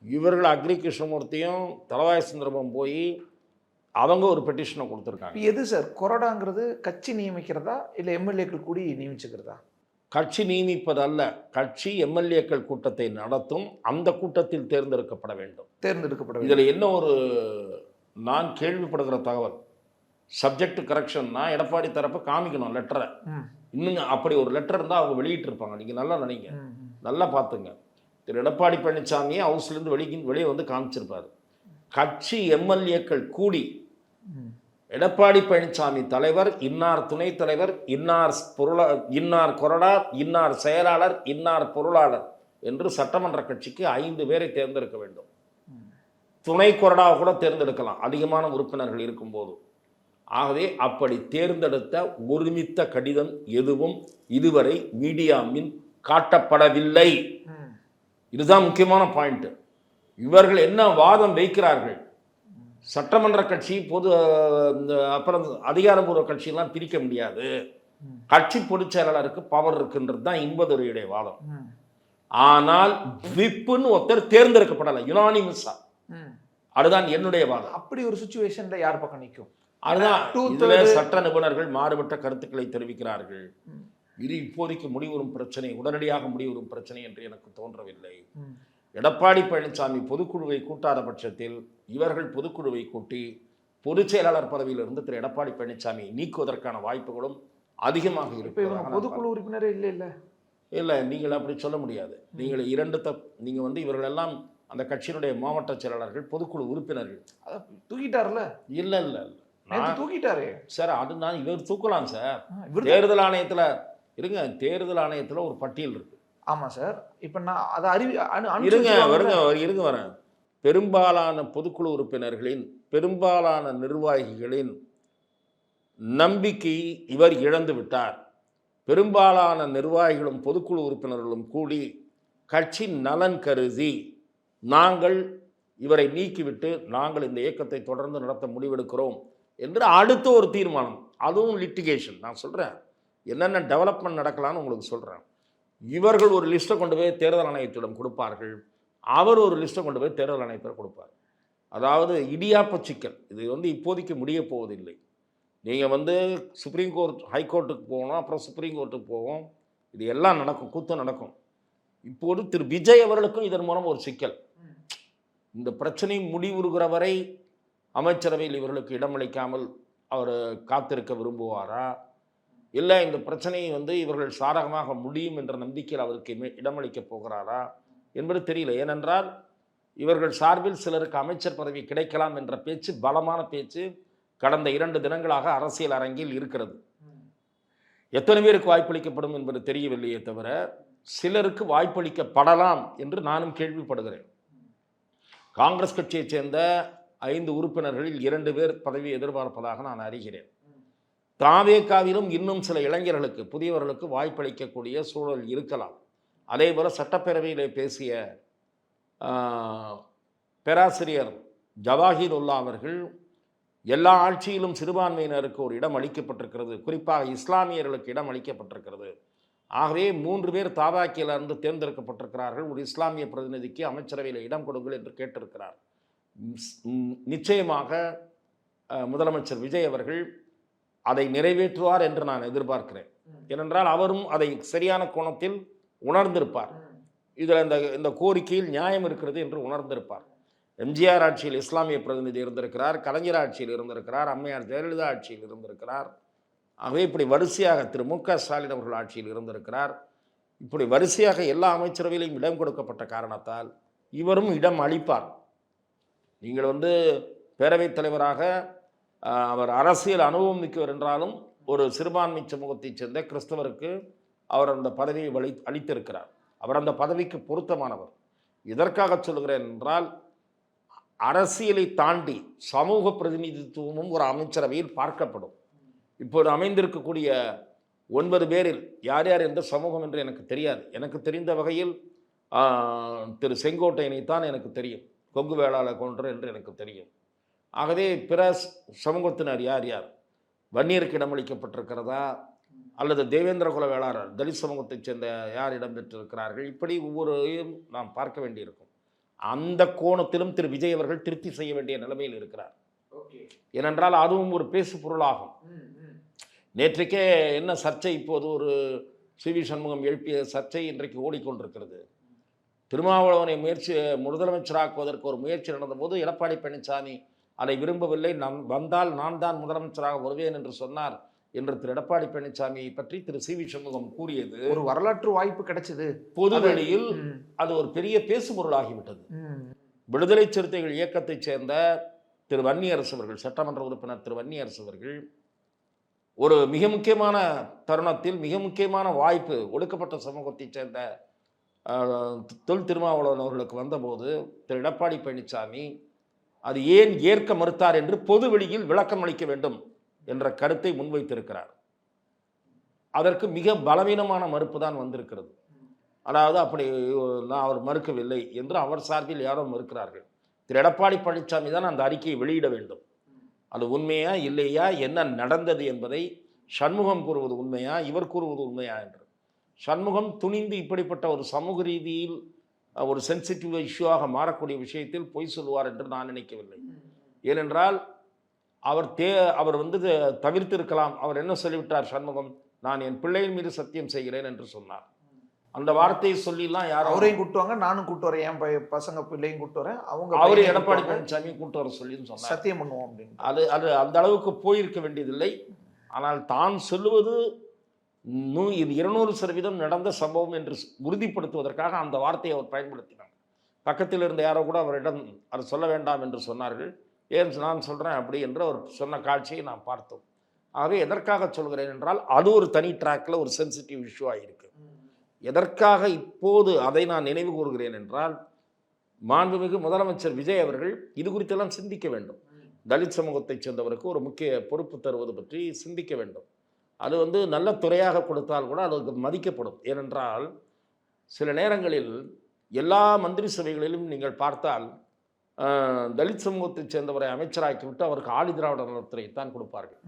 இவர்கள் அக்ரி கிருஷ்ணமூர்த்தியும் தலவாய் சுந்தரமும் போய் அவங்க ஒரு பெட்டிஷனை கொடுத்துருக்காங்க. எது சார் கொறடாங்கிறது? கட்சி நியமிக்கிறதா இல்லை எம்எல்ஏக்கள் கூடி நியமிச்சுக்கிறதா? கட்சி நியமிப்பது அல்ல, கட்சி எம்எல்ஏக்கள் கூட்டத்தை நடத்தும், அந்த கூட்டத்தில் தேர்ந்தெடுக்கப்பட வேண்டும். இதில் என்ன ஒரு நான் கேள்விப்படுகிற தகவல், சப்ஜெக்ட் கரெக்ஷன்னா எடப்பாடி தரப்பு காமிக்கணும் லெட்டரை. இன்னும் அப்படி ஒரு லெட்டர் இருந்தால் அவங்க வெளியிட்டு இருப்பாங்க. நீங்கள் நல்லா நினைங்க, நல்லா பார்த்துங்க. திரு எடப்பாடி பழனிசாமியை ஹவுஸ்லேருந்து வெளியே வந்து காமிச்சிருப்பாரு. கட்சி எம்எல்ஏக்கள் கூடி எடப்பாடி பழனிசாமி தலைவர், இன்னார் துணைத் தலைவர், இன்னார் கொறடா, இன்னார் செயலாளர், இன்னார் பொருளாளர் என்று சட்டமன்ற கட்சிக்கு 5 பேரை தேர்ந்தெடுக்க வேண்டும். துணை கொறடா கூட தேர்ந்தெடுக்கலாம் அதிகமான உறுப்பினர்கள் இருக்கும்போது. ஆகவே அப்படி தேர்ந்தெடுத்த ஒருமித்த கடிதம் எதுவும் இதுவரை மீடியா முன் காட்டப்படவில்லை. இதுதான் முக்கியமான பாயிண்ட். இவர்கள் என்ன வாதம் வைக்கிறார்கள், சட்டமன்ற கட்சி அப்புறம் அதிகாரப்பூர்வ கட்சியெல்லாம் பிரிக்க முடியாது, கட்சி பொதுச் செயலாளருக்கு பவர் இருக்குன்றது தான் இன்பதுரையுடைய வாதம். ஆனால் விப்புன்னு ஒருத்தர் தேர்ந்தெடுக்கப்படலை யுனானிமஸா. அதுதான் என்னுடைய வாதம். அப்படி ஒரு சிச்சுவேஷன்ல யார் பக்கம் நிற்கும்? அதுதான் இதுல சட்ட நிபுணர்கள் மாறுபட்ட கருத்துக்களை தெரிவிக்கிறார்கள். இது இப்போதைக்கு முடிவுறும் பிரச்சனை, உடனடியாக முடிவுறும் பிரச்சனை என்று எனக்கு தோன்றவில்லை. எடப்பாடி பழனிசாமி பொதுக்குழுவை கூட்டாத பட்சத்தில் இவர்கள் பொதுக்குழுவை கூட்டி பொதுச் செயலாளர் பதவியிலிருந்து திரு எடப்பாடி பழனிசாமி நீக்குவதற்கான வாய்ப்புகளும் அதிகமாக இருக்கு. பொதுக்குழு உறுப்பினரே இல்லை, நீங்கள் அப்படி சொல்ல முடியாது. நீங்கள் நீங்கள் வந்து இவர்கள் எல்லாம் அந்த கட்சியினுடைய மாவட்ட செயலாளர்கள் பொதுக்குழு உறுப்பினர்கள். தூக்கிட்டார்ல? இல்லை தூக்கிட்டாரு சார். அது நான் இவர் தூக்கலாம் சார். தேர்தல் ஆணையத்தில் ஒரு பட்டியல் இருக்கு. ஆமாம் சார். இப்போ நான் அதை இருங்க வரேன். பெரும்பாலான பொதுக்குழு உறுப்பினர்களின், பெரும்பாலான நிர்வாகிகளின் நம்பிக்கை இவர் இழந்து விட்டார். பெரும்பாலான நிர்வாகிகளும் பொதுக்குழு உறுப்பினர்களும் கூடி கட்சி நலன் கருதி நாங்கள் இவரை நீக்கிவிட்டு நாங்கள் இந்த இயக்கத்தை தொடர்ந்து நடத்த முடிவெடுக்கிறோம் என்று அடுத்த ஒரு தீர்மானம், அதுவும் லிட்டிகேஷன். நான் சொல்கிறேன் என்னென்ன டெவலப்மெண்ட் நடக்கலான்னு உங்களுக்கு சொல்கிறேன். இவர்கள் ஒரு லிஸ்ட்டை கொண்டு போய் தேர்தல் ஆணையத்திடம் கொடுப்பார்கள், அவர் ஒரு லிஸ்ட்டை கொண்டு போய் தேர்தல் ஆணையத்தில் கொடுப்பார். அதாவது இடியாப்ப சிக்கல். இது வந்து இப்போதைக்கு முடிய போவதில்லை. நீங்கள் வந்து சுப்ரீம் கோர்ட், ஹைகோர்ட்டுக்கு போகணும், அப்புறம் சுப்ரீம் கோர்ட்டுக்கு போவோம், இது எல்லாம் நடக்கும், கூத்து நடக்கும். இப்போது திரு விஜய் அவர்களுக்கும் இதன் மூலம் ஒரு சிக்கல். இந்த பிரச்சனை முடிவுறுகிற வரை அமைச்சரவையில் இவர்களுக்கு இடமளிக்காமல் அவர் காத்திருக்க விரும்புவாரா, இல்லை இந்த பிரச்சனையை வந்து இவர்கள் சாதகமாக முடியும் என்ற நம்பிக்கையில் அவருக்கு இடமளிக்கப் போகிறாரா என்பது தெரியல. ஏனென்றால் இவர்கள் சார்பில் சிலருக்கு அமைச்சர் பதவி கிடைக்கலாம் என்ற பேச்சு, பலமான பேச்சு கடந்த 2 தினங்களாக அரசியல் அரங்கில் இருக்கிறது. எத்தனை பேருக்கு வாய்ப்பளிக்கப்படும் என்பது தெரியவில்லையே தவிர சிலருக்கு வாய்ப்பளிக்கப்படலாம் என்று நானும் கேள்விப்படுகிறேன். காங்கிரஸ் கட்சியைச் சேர்ந்த 5 உறுப்பினர்களில் 2 பேர் பதவி எதிர்பார்ப்பதாக நான் அறிகிறேன். தாவேகாவிலும் இன்னும் சில இளைஞர்களுக்கு, புதியவர்களுக்கு வாய்ப்பளிக்கக்கூடிய சூழல் இருக்கலாம். அதே போல் சட்டப்பேரவையிலே பேசிய பேராசிரியர் ஜவாஹிருல்லா அவர்கள், எல்லா ஆட்சியிலும் சிறுபான்மையினருக்கு ஒரு இடம் அளிக்கப்பட்டிருக்கிறது, குறிப்பாக இஸ்லாமியர்களுக்கு இடம் அளிக்கப்பட்டிருக்கிறது. ஆகவே 3 பேர் தாவாக்கியிலிருந்து தேர்ந்தெடுக்கப்பட்டிருக்கிறார்கள், ஒரு இஸ்லாமிய பிரதிநிதிக்கு அமைச்சரவையில் இடம் கொடுங்கள் என்று கேட்டிருக்கிறார். நிச்சயமாக முதலமைச்சர் விஜய் அவர்கள் அதை நிறைவேற்றுவார் என்று நான் எதிர்பார்க்கிறேன். ஏனென்றால் அவரும் அதை சரியான கோணத்தில் உணர்ந்திருப்பார். இதில் இந்த கோரிக்கையில் நியாயம் இருக்கிறது என்று உணர்ந்திருப்பார். எம்ஜிஆர் ஆட்சியில் இஸ்லாமிய பிரதிநிதி இருந்திருக்கிறார், கலைஞர் ஆட்சியில் இருந்திருக்கிறார், அம்மையார் ஜெயலலிதா ஆட்சியில் இருந்திருக்கிறார். ஆகவே இப்படி வரிசையாக திரு மு.க. ஸ்டாலின் அவர்கள் ஆட்சியில் இருந்திருக்கிறார். இப்படி வரிசையாக எல்லா அமைச்சரவையிலையும் இடம் கொடுக்கப்பட்ட காரணத்தால் இவரும் இடம் அளிப்பார். நீங்கள் வந்து பேரவைத் தலைவராக அவர் அரசியல் அனுபவம் மிக்கவர் என்றாலும் ஒரு சிறுபான்மை சமூகத்தைச் சேர்ந்த கிறிஸ்தவருக்கு அவர் அந்த பதவியை அளித்திருக்கிறார். அவர் அந்த பதவிக்கு பொருத்தமானவர். இதற்காக சொல்கிறேன் என்றால், அரசியலை தாண்டி சமூக பிரதிநிதித்துவமும் ஒரு அமைச்சரவையில் பார்க்கப்படும். இப்போது அமைந்திருக்கக்கூடிய 9 பேரில் யார் யார் எந்த சமூகம் என்று எனக்கு தெரியாது. எனக்கு தெரிந்த வகையில் திரு செங்கோட்டையனை தான் எனக்கு தெரியும். கொங்கு வேளாள கவுண்டர் என்று எனக்கு தெரியும். ஆகவே பிற சமூகத்தினர் யார் யார் வன்னியருக்கு இடமளிக்கப்பட்டிருக்கிறதா அல்லது தேவேந்திர குல வேளாளர் தலித் சமூகத்தைச் சேர்ந்த யார் இடம்பெற்றிருக்கிறார்கள், இப்படி ஒவ்வொருவரையும் நாம் பார்க்க வேண்டியிருக்கும். அந்த கோணத்திலும் திரு விஜய் அவர்கள் திருப்தி செய்ய வேண்டிய நிலைமையில் இருக்கிறார். ஏனென்றால் அதுவும் ஒரு பேசு பொருளாகும். நேற்றைக்கே என்ன சர்ச்சை, இப்போது ஒரு சி.வி. சண்முகம் எழுப்பிய சர்ச்சை இன்றைக்கு ஓடிக்கொண்டிருக்கிறது. திருமாவளவனை முதலமைச்சராக்குவதற்கு ஒரு முயற்சி நடந்தபோது எடப்பாடி பழனிசாமி அதை விரும்பவில்லை. வந்தால் நான் தான் முதலமைச்சராக வருவேன் என்று சொன்னார் என்று திரு எடப்பாடி பழனிசாமியை பற்றி திரு சி.வி. சண்முகம் கூறியது ஒரு வரலாற்று வாய்ப்பு கிடைச்சது. பொதுவெளியில் அது ஒரு பெரிய பேசுபொருளாகிவிட்டது. விடுதலை சிறுத்தைகள் இயக்கத்தைச் சேர்ந்த திரு வன்னியரசு அவர்கள், சட்டமன்ற உறுப்பினர் திரு வன்னியரசு அவர்கள், ஒரு மிக முக்கியமான தருணத்தில் மிக முக்கியமான வாய்ப்பு ஒடுக்கப்பட்ட சமூகத்தைச் சேர்ந்த தொல் திருமாவளவன் அவர்களுக்கு வந்தபோது திரு எடப்பாடி பழனிசாமி அது ஏன் ஏற்க மறுத்தார் என்று பொது வெளியில் விளக்கம் அளிக்க வேண்டும் என்ற கருத்தை முன்வைத்திருக்கிறார். அதற்கு மிக பலவீனமான மறுப்பு தான் வந்திருக்கிறது. அதாவது அப்படி நான் அவர் மறுக்கவில்லை என்று அவர் சார்பில் யாரோ மறுக்கிறார்கள். திரு எடப்பாடி பழனிசாமி தான் அந்த அறிக்கையை வெளியிட வேண்டும். அது உண்மையா இல்லையா, என்ன நடந்தது என்பதை சண்முகம் கூறுவது உண்மையா, இவர் கூறுவது உண்மையா என்று. சண்முகம் துணிந்து இப்படிப்பட்ட ஒரு சமூக ரீதியில் ஒரு சென்சிட்டிவ் இஷ்யூவாக மாறக்கூடிய விஷயத்தில் பொய் சொல்லுவார் என்று நான் நினைக்கவில்லை. ஏனென்றால் அவர் தவிர்த்திருக்கலாம். அவர் என்ன சொல்லிவிட்டார் சண்முகம், நான் என் பிள்ளையின் மீது சத்தியம் செய்கிறேன் என்று சொன்னார். அந்த வார்த்தையை சொல்லிலாம் யாரும் அவரையும் கூட்டுவாங்க, நானும் கூட்டு வரேன், என் பசங்க பிள்ளையும் கூட்டு வரேன், அவரே எடப்பாடி பழனிசாமி கூட்டு வர சொல்லி சொன்னார். சத்தியம் பண்ணுவோம் அப்படின்னு. அது அந்த அளவுக்கு போயிருக்க வேண்டியதில்லை. ஆனால் தான் சொல்லுவது இது 200% நடந்த சம்பவம் என்று உறுதிப்படுத்துவதற்காக அந்த வார்த்தையை அவர் பயன்படுத்தினார். பக்கத்தில் இருந்த யாரோ கூட அவரிடம் அது சொல்ல வேண்டாம் என்று சொன்னார்கள். ஏன் நான் சொல்கிறேன் அப்படி என்று அவர் சொன்ன காட்சியை நாம் பார்த்தோம். ஆகவே எதற்காக சொல்கிறேன் என்றால் அது ஒரு தனி ட்ராக்கில் ஒரு சென்சிட்டிவ் இஷ்யூவாக இருக்குது. எதற்காக இப்போது அதை நான் நினைவு கூறுகிறேன் என்றால், மாண்புமிகு முதலமைச்சர் விஜய் அவர்கள் இது குறித்தெல்லாம் சிந்திக்க வேண்டும். தலித் சமூகத்தைச் சேர்ந்தவருக்கு ஒரு முக்கிய பொறுப்பு தருவது பற்றி சிந்திக்க வேண்டும். அது நல்ல துறையாக கொடுத்தால் கூட அது மதிக்கப்படும். ஏனென்றால் சில நேரங்களில் எல்லா மந்திரி சபைகளிலும் நீங்கள் பார்த்தால் தலித் சமூகத்தைச் சேர்ந்தவரை அமைச்சராக்கிவிட்டு அவருக்கு ஆதி திராவிட நலத்துறையைத்தான் கொடுப்பார்கள்.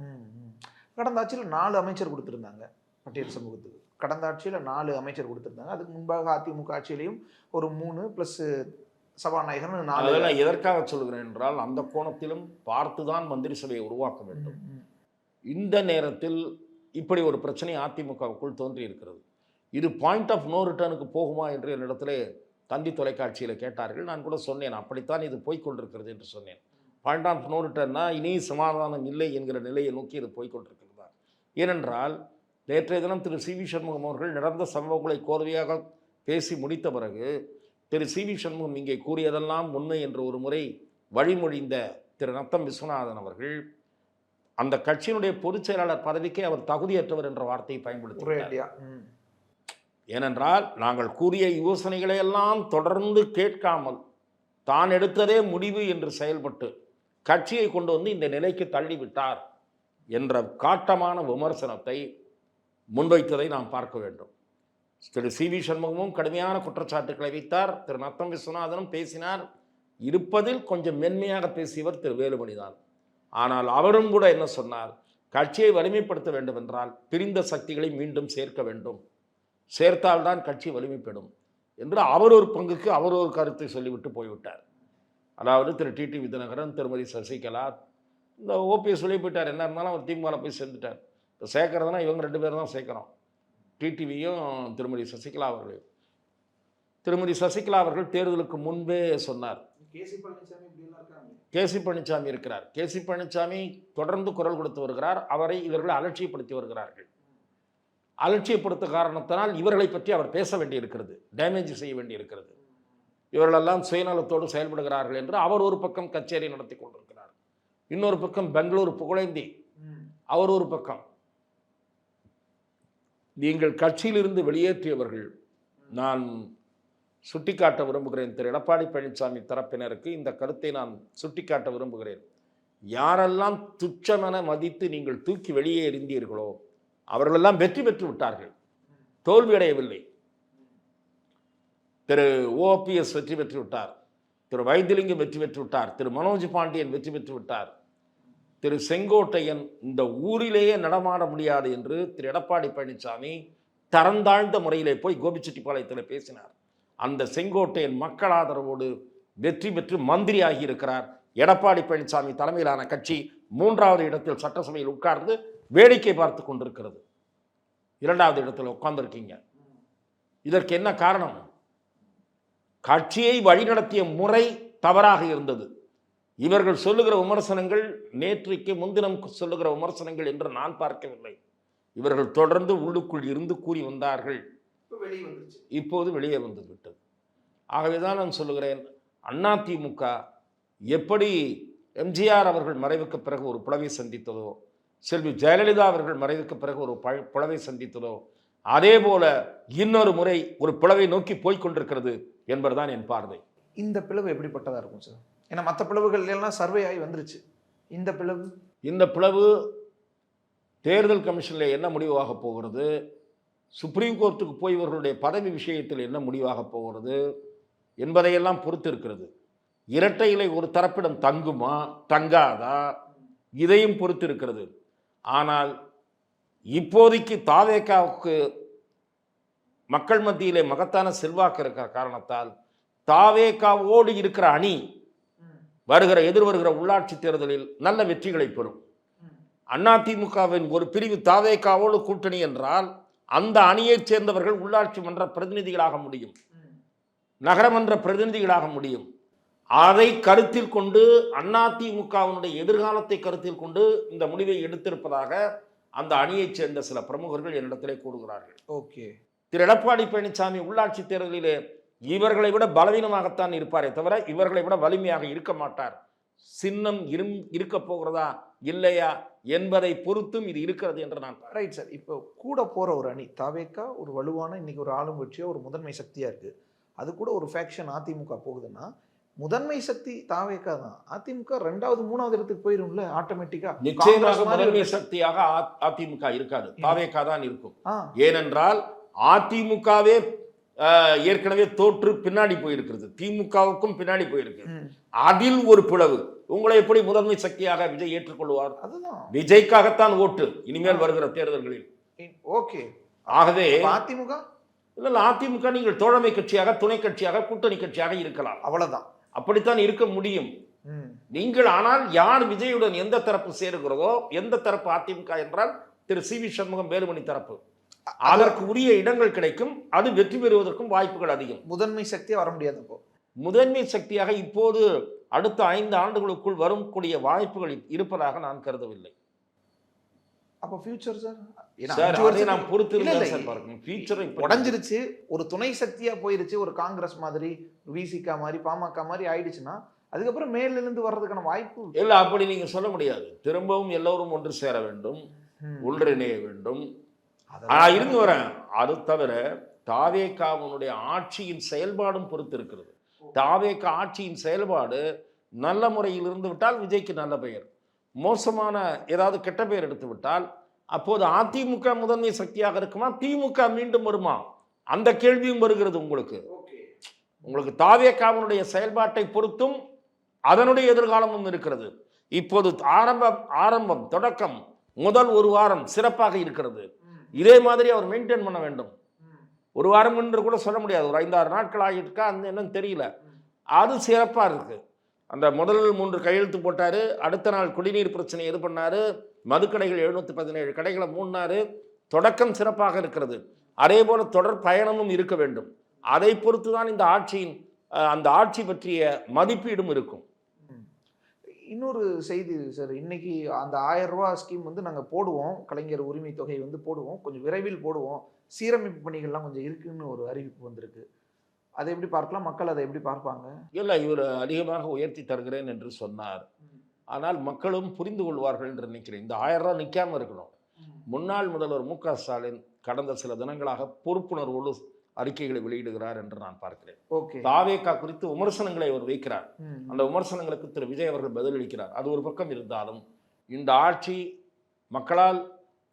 கடந்த ஆட்சியில் 4 அமைச்சர் கொடுத்துருந்தாங்க பட்டியல் சமூகத்துக்கு. கடந்த ஆட்சியில் 4 அமைச்சர் கொடுத்துருந்தாங்க. அதுக்கு முன்பாக அதிமுக ஆட்சியிலையும் ஒரு 3 + சபாநாயகர் 4. அதெல்லாம் எதற்காக சொல்கிறேன் என்றால் அந்த கோணத்திலும் பார்த்துதான் மந்திரி சபையை உருவாக்க வேண்டும். இந்த நேரத்தில் இப்படி ஒரு பிரச்சனை அதிமுகவுக்குள் தோன்றி இருக்கிறது. இது பாயிண்ட் ஆஃப் நோ ரிட்டர்னுக்கு போகுமா என்று என்னிடத்துல தந்தி தொலைக்காட்சியில் கேட்டார்கள். நான் கூட சொன்னேன், அப்படித்தான் இது போய்கொண்டிருக்கிறது என்று சொன்னேன். பாயிண்ட் ஆஃப் நோ ரிட்டர்னா இனி சமாதானம் இல்லை என்கிற நிலையை நோக்கி இது போய்கொண்டிருக்கிறதா? ஏனென்றால் நேற்றைய தினம் திரு சி.வி. சண்முகம் அவர்கள் நடந்த சம்பவங்களை கோர்வையாக பேசி முடித்த பிறகு திரு சி.வி. சண்முகம் இங்கே கூறியதெல்லாம் உண்மை என்று ஒரு முறை வழிமொழிந்த திரு நத்தம் விஸ்வநாதன் அவர்கள் அந்த கட்சியினுடைய பொதுச் செயலாளர் பதவிக்கே அவர் தகுதியற்றவர் என்ற வார்த்தையை பயன்படுத்தினார். ஏனென்றால் நாங்கள் கூறிய யோசனைகளை எல்லாம் தொடர்ந்து கேட்காமல் தான் எடுத்ததே முடிவு என்று செயல்பட்டு கட்சியை கொண்டு வந்து இந்த நிலைக்கு தள்ளிவிட்டார் என்ற காட்டமான விமர்சனத்தை முன்வைத்ததை நாம் பார்க்க வேண்டும். திரு சி.வி. சண்முகமும் கடுமையான குற்றச்சாட்டுக்களை வைத்தார். திரு நத்தம் விஸ்வநாதனும் பேசினார். இருப்பதில் கொஞ்சம் மென்மையாக பேசியவர் திரு வேலுமணிதான். ஆனால் அவரும் கூட என்ன சொன்னார், கட்சியை வலிமைப்படுத்த வேண்டும் என்றால் பிரிந்த சக்திகளை மீண்டும் சேர்க்க வேண்டும், சேர்த்தால்தான் கட்சி வலிமைப்படும் என்று அவர் ஒரு பங்குக்கு அவர் ஒரு கருத்தை சொல்லிவிட்டு போய்விட்டார். அதாவது திரு டிடிவி தினகரன், திருமதி சசிகலா, இந்த ஓபிஎஸ் சொல்லி போயிட்டார். என்ன இருந்தாலும் அவர் திமுகவில் போய் சேர்ந்துட்டார். இப்போ சேர்க்கறதுனா இவங்க 2 பேரும் தான் சேர்க்குறோம், டிடிவியும் திருமதி சசிகலா அவர்களையும். திருமதி சசிகலா அவர்கள் தேர்தலுக்கு முன்பே சொன்னார், கேசி பழனிசாமி இருக்கிறார், கேசி பழனிசாமி தொடர்ந்து குரல் கொடுத்து வருகிறார், அவரை இவர்கள் அலட்சியப்படுத்தி வருகிறார்கள், அலட்சியப்படுத்த காரணத்தினால் இவர்களை பற்றி அவர் பேச வேண்டியிருக்கிறது, டேமேஜ் செய்ய வேண்டியிருக்கிறது, இவர்களெல்லாம் சுயநலத்தோடு செயல்படுகிறார்கள் என்று அவர் ஒரு பக்கம் கச்சேரி நடத்தி கொண்டிருக்கிறார். இன்னொரு பக்கம் பெங்களூர் புகழேந்தி அவர் ஒரு பக்கம். நீங்கள் கட்சியிலிருந்து வெளியேற்றியவர்கள் நான் சுட்டிக்காட்ட விரும்புகிறேன். திரு எடப்பாடி பழனிசாமி தரப்பினருக்கு இந்த கருத்தை நான் சுட்டிக்காட்ட விரும்புகிறேன். யாரெல்லாம் துச்சமென மதித்து நீங்கள் தூக்கி வெளியே எறிந்தீர்களோ அவர்களெல்லாம் வெற்றி பெற்று விட்டார்கள், தோல்வியடையவில்லை. திரு ஓபிஎஸ் வெற்றி பெற்று விட்டார், திரு வைத்திலிங்கம் வெற்றி பெற்று விட்டார், திரு மனோஜ் பாண்டியன் வெற்றி பெற்று விட்டார், திரு செங்கோட்டையன் இந்த ஊரிலேயே நடமாட முடியாது என்று திரு எடப்பாடி பழனிசாமி தரந்தாழ்ந்த முறையிலே போய் கோபிச்செட்டிப்பாளையத்தில் பேசினார். அந்த செங்கோட்டையன் மக்கள் ஆதரவோடு வெற்றி பெற்று மந்திரி ஆகியிருக்கிறார். எடப்பாடி பழனிசாமி தலைமையிலான கட்சி 3வது இடத்தில் சட்டசபையில் உட்கார்ந்து வேடிக்கை பார்த்து கொண்டிருக்கிறது. 2வது இடத்தில் உட்கார்ந்துருக்கீங்க. இதற்கு என்ன காரணம்? கட்சியை வழிநடத்திய முறை தவறாக இருந்தது. இவர்கள் சொல்லுகிற விமர்சனங்கள் நேற்றைக்கு முன்தினம் சொல்லுகிற விமர்சனங்கள் என்று நான் பார்க்கவில்லை. இவர்கள் தொடர்ந்து உள்ளுக்குள் இருந்து கூறி வந்தார்கள். இப்போது வெளியே வந்து விட்டது. ஆகவேதான் நான் சொல்லுகிறேன், அதிமுக எப்படி எம்ஜிஆர் அவர்கள் மறைவுக்கு பிறகு ஒரு பிளவை சந்தித்ததோ, செல்வி ஜெயலலிதா அவர்கள் மறைவுக்கு பிறகு ஒரு பிளவை சந்தித்ததோ, அதே போல இன்னொரு முறை ஒரு பிளவை நோக்கி போய்கொண்டிருக்கிறது என்பதுதான் என் பார்வை. இந்த பிளவு எப்படிப்பட்டதா இருக்கும் சார்? ஏன்னா மற்ற பிளவுகள் எல்லாம் சர்வே ஆகி வந்துருச்சு. இந்த பிளவு தேர்தல் கமிஷனில் என்ன முடிவாக போகிறது, சுப்ரீம் கோர்ட்டுக்கு போய் இவர்களுடைய பதவி விஷயத்தில் என்ன முடிவாக போகிறது என்பதையெல்லாம் பொறுத்து இருக்கிறது. இரட்டை இலை ஒரு தரப்பிடம் தங்குமா தங்காதா இதையும் பொறுத்து இருக்கிறது. ஆனால் இப்போதைக்கு தாவேகாவுக்கு மக்கள் மத்தியிலே மகத்தான செல்வாக்கு இருக்கிற காரணத்தால் தாவேகாவோடு இருக்கிற அணி எதிர்வருகிற உள்ளாட்சி தேர்தலில் நல்ல வெற்றிகளை பெறும். அதிமுகவின் ஒரு பிரிவு தாவேகாவோடு கூட்டணி என்றால் அந்த அணியைச் சேர்ந்தவர்கள் உள்ளாட்சி மன்ற பிரதிநிதிகளாக முடியும், நகரமன்ற பிரதிநிதிகளாக முடியும். அதை கருத்தில் கொண்டு அதிமுகவினுடைய எதிர்காலத்தை கருத்தில் கொண்டு இந்த முடிவை எடுத்திருப்பதாக அந்த அணியைச் சேர்ந்த சில பிரமுகர்கள் என்னிடத்திலே கூறுகிறார்கள். ஓகே, திரு எடப்பாடி பழனிசாமி உள்ளாட்சி தேர்தலிலே இவர்களை விட பலவீனமாகத்தான் இருப்பாரே தவிர இவர்களை விட வலிமையாக இருக்க மாட்டார். சின்னம் இருக்க போகிறதா இல்லையா என்பதை பொறுத்தும் இது இருக்கிறது என்று நான் ரைட் சார். இப்போ கூட போற ஒரு அணி தாவேகா ஒரு வலுவான இன்னைக்கு ஒரு ஆளும் கட்சியா ஒரு முதன்மை சக்தியா இருக்கு. அது கூட ஒரு ஃபேக்ஷன் அதிமுக போகுதுன்னா முதன்மை சக்தி தாவேகா தான். அதிமுக 2வது 3வது இடத்துக்கு போயிரும்ல ஆட்டோமேட்டிக்கா. நிச்சயமாக முதன்மை சக்தியாக அதிமுக இருக்காது, தாவேகா தான் இருக்கும். ஏனென்றால் அதிமுகவே ஏற்கனவே தோற்று பின்னாடி போயிருக்கிறது, திமுகவுக்கும் பின்னாடி போயிருக்கு. அதில் ஒரு பிளவு உங்களை எப்படி முதன்மை சக்தியாக விஜய் ஏற்றுக்கொள்வார்? அதுதான் விஜய்க்காகத்தான் ஓட்டு இனிமேல் வருகிற தேர்தல்களில். ஓகே, ஆகவே அதிமுக இல்ல அதிமுக நீங்கள் தோழமை கட்சியாக துணை கட்சியாக கூட்டணி கட்சியாக இருக்கலாம், அவ்வளவுதான். அப்படித்தான் இருக்க முடியும் நீங்கள். ஆனால் யார் விஜயுடன் எந்த தரப்பு சேருகிறதோ, எந்த தரப்பு அதிமுக என்றால் திரு சி.வி. சண்முகம் வேலுமணி தரப்பு, அதற்கு உரிய இடங்கள் கிடைக்கும், அது வெற்றி பெறுவதற்கும் வாய்ப்புகள் அதிகம். முதன்மை சக்தியா வர முடியாது. இப்போ முதன்மை சக்தியாக இப்போது அடுத்த 5 ஆண்டுகளுக்குள் வரக்கூடிய வாய்ப்புகள் இருப்பதாக நான் கருதவில்லை. அப்போ ஃபியூச்சர் சார் நாம் பொறுத்து உடஞ்சிருச்சு, ஒரு துணை சக்தியா போயிருச்சு, ஒரு காங்கிரஸ் மாதிரி விசிகா மாதிரி பாமக மாதிரி ஆயிடுச்சுன்னா அதுக்கப்புறம் மேலிருந்து வர்றதுக்கான வாய்ப்பு இல்ல. அப்படி நீங்க சொல்ல முடியாது. திரும்பவும் எல்லோரும் ஒன்று சேர வேண்டும், ஒன்றிணைய வேண்டும். இருந்து வரேன். அது தவிர தாவேகாவுடைய ஆட்சியின் செயல்பாடும் பொறுத்து இருக்கிறது. தாவேகா ஆட்சியின் செயல்பாடு நல்ல முறையில் இருந்து விட்டால் விஜய்க்கு நல்ல பெயர், மோசமான ஏதாவது கெட்ட பெயர் எடுத்து விட்டால் அப்போது அதிமுக முதன்மை சக்தியாக இருக்குமா, திமுக மீண்டும் வருமா, அந்த கேள்வியும் வருகிறது உங்களுக்கு. தாவேகாவுடைய செயல்பாட்டை பொறுத்தும் அதனுடைய எதிர்காலமும் இருக்கிறது. இப்போது ஆரம்பம் தொடக்கம் முதல் 1 வாரம் சிறப்பாக இருக்கிறது. இதே மாதிரி அவர் மெயின்டைன் பண்ண வேண்டும். 1 வாரம் என்று கூட சொல்ல முடியாது, ஒரு 5-6 நாட்கள் ஆகியிருக்கா அந்த என்னன்னு தெரியல. அது சிறப்பாக இருக்கு. அந்த முதல் 3 கையெழுத்து போட்டாரு, அடுத்த நாள் குடிநீர் பிரச்சனை இது பண்ணாரு, மதுக்கடைகள் 717 கடைகளை மூடினாரு. தொடக்கம் சிறப்பாக இருக்கிறது. அதே போல தொடர் பயணமும் இருக்க வேண்டும். அதை பொறுத்து தான் இந்த ஆட்சியின் அந்த ஆட்சி பற்றிய மதிப்பீடும் இருக்கும். இன்னொரு செய்தி சார், இன்னைக்கு அந்த 1000 ரூபா ஸ்கீம் வந்து நாங்கள் போடுவோம், கலைஞர் உரிமை தொகை வந்து போடுவோம், கொஞ்சம் விரைவில் போடுவோம், சீரமைப்பு பணிகள்லாம் கொஞ்சம் இருக்குன்னு ஒரு அறிவிப்பு வந்திருக்கு. அதை எப்படி பார்க்கலாம், மக்கள் அதை எப்படி பார்ப்பாங்க? இல்லை, இவர் அதிகமாக உயர்த்தி தருகிறேன் என்று சொன்னார். ஆனால் மக்களும் புரிந்து கொள்வார்கள் என்று நினைக்கிறேன். இந்த 1000 ரூபா நிற்காம இருக்கணும். முன்னாள் முதல்வர் மு.க. ஸ்டாலின் கடந்த சில தினங்களாக பொறுப்புணர்வோடு அறிக்கைகளை வெளியிடுகிறார் என்று நான் பார்க்கிறேன். தாவேகா குறித்து விமர்சனங்களை அவர் வைக்கிறார். அந்த விமர்சனங்களுக்கு திரு விஜய் அவர்கள் பதிலளிக்கிறார். அது ஒரு பக்கம் இருந்தாலும் இந்த ஆட்சி மக்களால்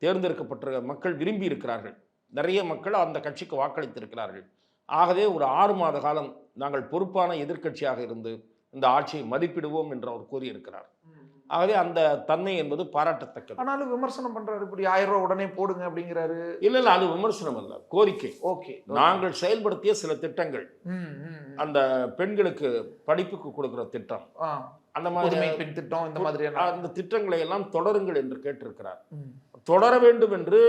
தேர்ந்தெடுக்கப்பட்ட மக்கள் விரும்பி இருக்கிறார்கள். நிறைய மக்கள் அந்த கட்சிக்கு வாக்களித்திருக்கிறார்கள். ஆகவே ஒரு 6 மாத காலம் நாங்கள் பொறுப்பான எதிர்க்கட்சியாக இருந்து இந்த ஆட்சியை மதிப்பிடுவோம் என்று அவர் கூறியிருக்கிறார். ஆகவே அந்த தன்மை என்பது பாராட்டத்தக்கது. ஆனாலும் விமர்சனம் பண்றாரு, இப்படி 1000 ரூபாய் உடனே போடுங்க அப்படிங்கிறாரு. இல்ல அது விமர்சனம் அல்ல, கோரிக்கை. ஓகே, நாங்கள் செயல்படுத்திய சில திட்டங்கள், அந்த பெண்களுக்கு படிப்புக்கு கொடுக்கிற திட்டம், அந்த மாதிரி பெண் திட்டம், இந்த மாதிரியான அந்த திட்டங்களை எல்லாம் தொடருங்கள் என்று கேட்டிருக்கிறார். தொடர வேண்டும் என்று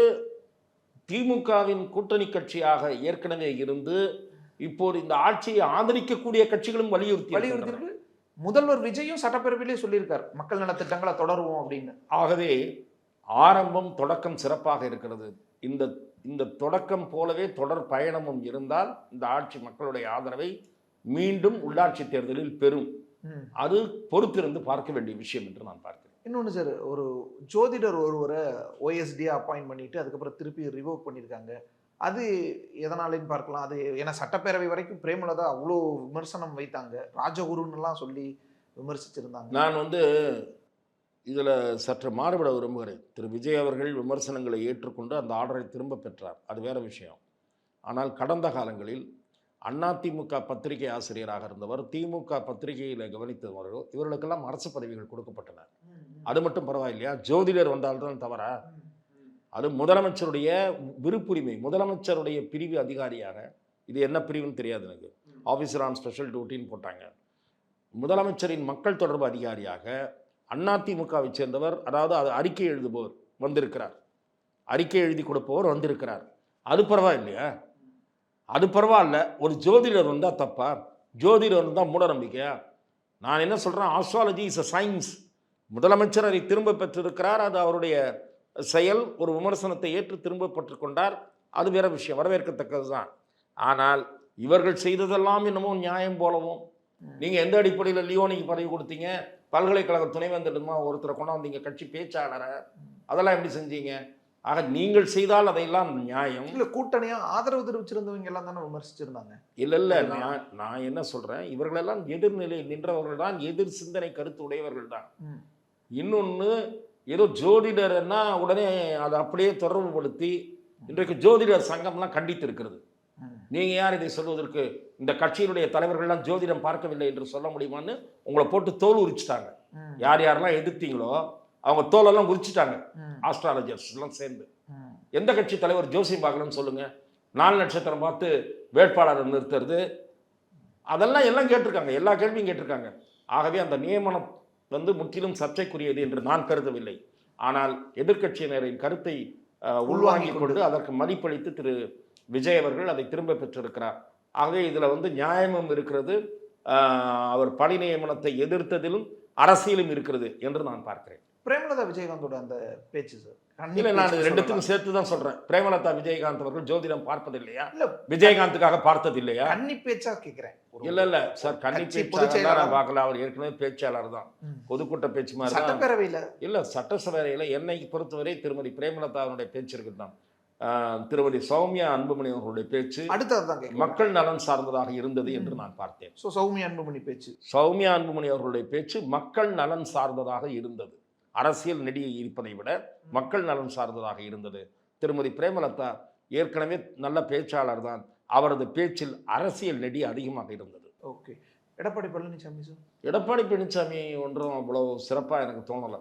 திமுகவின் கூட்டணி கட்சியாக ஏற்கனவே இருந்து இப்போது இந்த ஆட்சியை ஆதரிக்கக்கூடிய கட்சிகளும் வலியுறுத்தி முதல்வர் விஜயும் சட்டப்பேரவையிலே சொல்லியிருக்கார், மக்கள் நலத்திட்டங்களை தொடருவோம் அப்படின்னு. ஆகவே ஆரம்பம் தொடக்கம் சிறப்பாக இருக்கிறது. இந்த தொடக்கம் போலவே தொடர் பயணமும் இருந்தால் இந்த ஆட்சி மக்களுடைய ஆதரவை மீண்டும் உள்ளாட்சி தேர்தலில் பெறும். அது பொறுத்திருந்து பார்க்க வேண்டிய விஷயம் என்று நான் பார்க்கிறேன். இன்னொன்று சார், ஒரு ஜோதிடர் ஒருவரை OSD அப்பாயின்ட் பண்ணிட்டு அதுக்கப்புறம் திருப்பி ரிவோக் பண்ணியிருக்காங்க. அது எதனாலன்னு பார்க்கலாம். அது ஏன்னா சட்டப்பேரவை வரைக்கும் பிரேமலதா அவ்வளோ விமர்சனம் வைத்தாங்க, ராஜகுருன்னெலாம் சொல்லி விமர்சிச்சிருந்தாங்க. நான் இதில் சற்று மாறுபட விரும்புகிறேன். திரு விஜய் அவர்கள் விமர்சனங்களை ஏற்றுக்கொண்டு அந்த ஆர்டரை திரும்ப பெற்றார், அது வேற விஷயம். ஆனால் கடந்த காலங்களில் அதிமுக பத்திரிகை ஆசிரியராக இருந்தவர், திமுக பத்திரிகையில் கவனித்தவர்கள், இவர்களுக்கெல்லாம் அரசு பதவிகள் கொடுக்கப்பட்டன. அது மட்டும் பரவாயில்லையா? ஜோதிடர் வந்தால்தான் தவறா? அது முதலமைச்சருடைய விருப்புரிமை. முதலமைச்சருடைய பிரிவு அதிகாரியாக, இது என்ன பிரிவுன்னு தெரியாது எனக்கு, ஆஃபீஸர் ஆன் ஸ்பெஷல் டியூட்டின்னு போட்டாங்க. முதலமைச்சரின் மக்கள் தொடர்பு அதிகாரியாக அதிமுகவை சேர்ந்தவர், அதாவது அது அறிக்கை எழுதுபவர் வந்திருக்கிறார், அறிக்கை எழுதி கொடுப்பவர் வந்திருக்கிறார். அது பரவாயில்லையா? அது பரவாயில்ல. ஒரு ஜோதிடர் வந்தால் தப்பா? ஜோதிடர் வந்தால் மூட நம்பிக்கையா? நான் என்ன சொல்கிறேன், ஆஸ்ட்ராலஜி இஸ் அ சயின்ஸ். முதலமைச்சர் அதை திரும்ப பெற்றிருக்கிறார், அது அவருடைய செயல். ஒரு விமர்சனத்தை ஏற்று திரும்ப பெற்றுக்கொண்டார், அது வேற விஷயம், வரவேற்கத்தக்கது தான். ஆனால் இவர்கள் செய்ததெல்லாம் என்னமோ நியாயம் போலவும், நீங்கள் எந்த அடிப்படையில் லியோனிக்கு பதவி கொடுத்தீங்க, பல்கலைக்கழக துணைவேந்தருமா ஒருத்தரை கொண்டாந்தீங்க, கட்சி பேச்சாளரை, அதெல்லாம் எப்படி செஞ்சீங்க? ஆக நீங்கள் செய்தால் அதையெல்லாம் நியாயம் இல்லை. கூட்டணியாக ஆதரவு தெரிவிச்சிருந்தவங்க எல்லாம் தானே விமர்சிச்சிருந்தாங்க. இல்லை நான் என்ன சொல்கிறேன், இவர்களெல்லாம் எதிர்நிலையில் நின்றவர்கள் தான், எதிர் சிந்தனை கருத்து உடையவர்கள் தான். இன்னொன்று, ஏதோ ஜோதிடர்னா உடனே அதை அப்படியே தொடர்புபடுத்தி இன்றைக்கு ஜோதிடர் சங்கம்லாம் கண்டித்து இருக்கிறது. நீங்கள் யார் இதை சொல்வதற்கு? இந்த கட்சியினுடைய தலைவர்கள்லாம் ஜோதிடம் பார்க்கவில்லை என்று சொல்ல முடியுமான்னு உங்களை போட்டு தோல் உரிச்சிட்டாங்க. யார் யாரெல்லாம் எதிர்த்தீங்களோ அவங்க தோலெல்லாம் உரிச்சிட்டாங்க, ஆஸ்ட்ராலஜர்ஸ் எல்லாம் சேர்ந்து. எந்த கட்சி தலைவர் ஜோசியம் பார்க்கலன்னு சொல்லுங்க? 4 நட்சத்திரம் பார்த்து வேட்பாளர் நிறுத்துறது, அதெல்லாம் எல்லாம் கேட்டிருக்காங்க, எல்லா கேள்வியும் கேட்டிருக்காங்க. ஆகவே அந்த நியமனம் முற்றிலும் சர்ச்சைக்குரியது என்று நான் கருதவில்லை. ஆனால் எதிர்க்கட்சியினரின் கருத்தை உள்வாங்கிக் கொண்டு அதற்கு மதிப்பளித்து திரு விஜய் அவர்கள் அதை திரும்ப பெற்றிருக்கிறார். ஆகவே இதில் நியாயமும் இருக்கிறது, அவர் பணி நியமனத்தை எதிர்த்ததிலும் அரசியலும் இருக்கிறது என்று நான் பார்க்கிறேன். பிரேமலதா விஜயகாந்தோட அந்த பேச்சு சார், இல்லை, நான் ரெண்டுத்துக்கும் சேர்த்து தான் சொல்றேன். பிரேமலதா விஜயகாந்த் அவர்கள் ஜோதிடம் பார்ப்பதில்லையா? விஜயகாந்துக்காக பார்த்தது இல்லையா? கன்னி பேச்சா கேட்கிறேன். இல்ல சார், கன்னி பேச்சாளர் நான் பார்க்கல, அவர் ஏற்கனவே பேச்சாளர் தான், பொதுக்கூட்ட பேச்சு மாதிரி. சட்டப்பேரவையில் இல்ல, சட்டசபையில் என்னை பொறுத்தவரை திருமதி பிரேமலதாவுடைய பேச்சு இருக்குதான். திருமதி சௌமியா அன்புமணி அவர்களுடைய பேச்சு அடுத்ததுதான் மக்கள் நலன் சார்ந்ததாக இருந்தது என்று நான் பார்த்தேன். சௌமியா அன்புமணி பேச்சு, சௌமியா அன்புமணி அவர்களுடைய பேச்சு மக்கள் நலன் சார்ந்ததாக இருந்தது. அரசியல் நெடியை இருப்பதை விட மக்கள் நலன் சார்ந்ததாக இருந்தது. திருமதி பிரேமலதா ஏற்கனவே நல்ல பேச்சாளர் தான், அவரது பேச்சில் அரசியல் நெடி அதிகமாக இருந்தது. ஓகே. எடப்பாடி பழனிசாமி சார், எடப்பாடி பழனிசாமி ஒன்றும் அவ்வளோ சிறப்பாக எனக்கு தோணலை.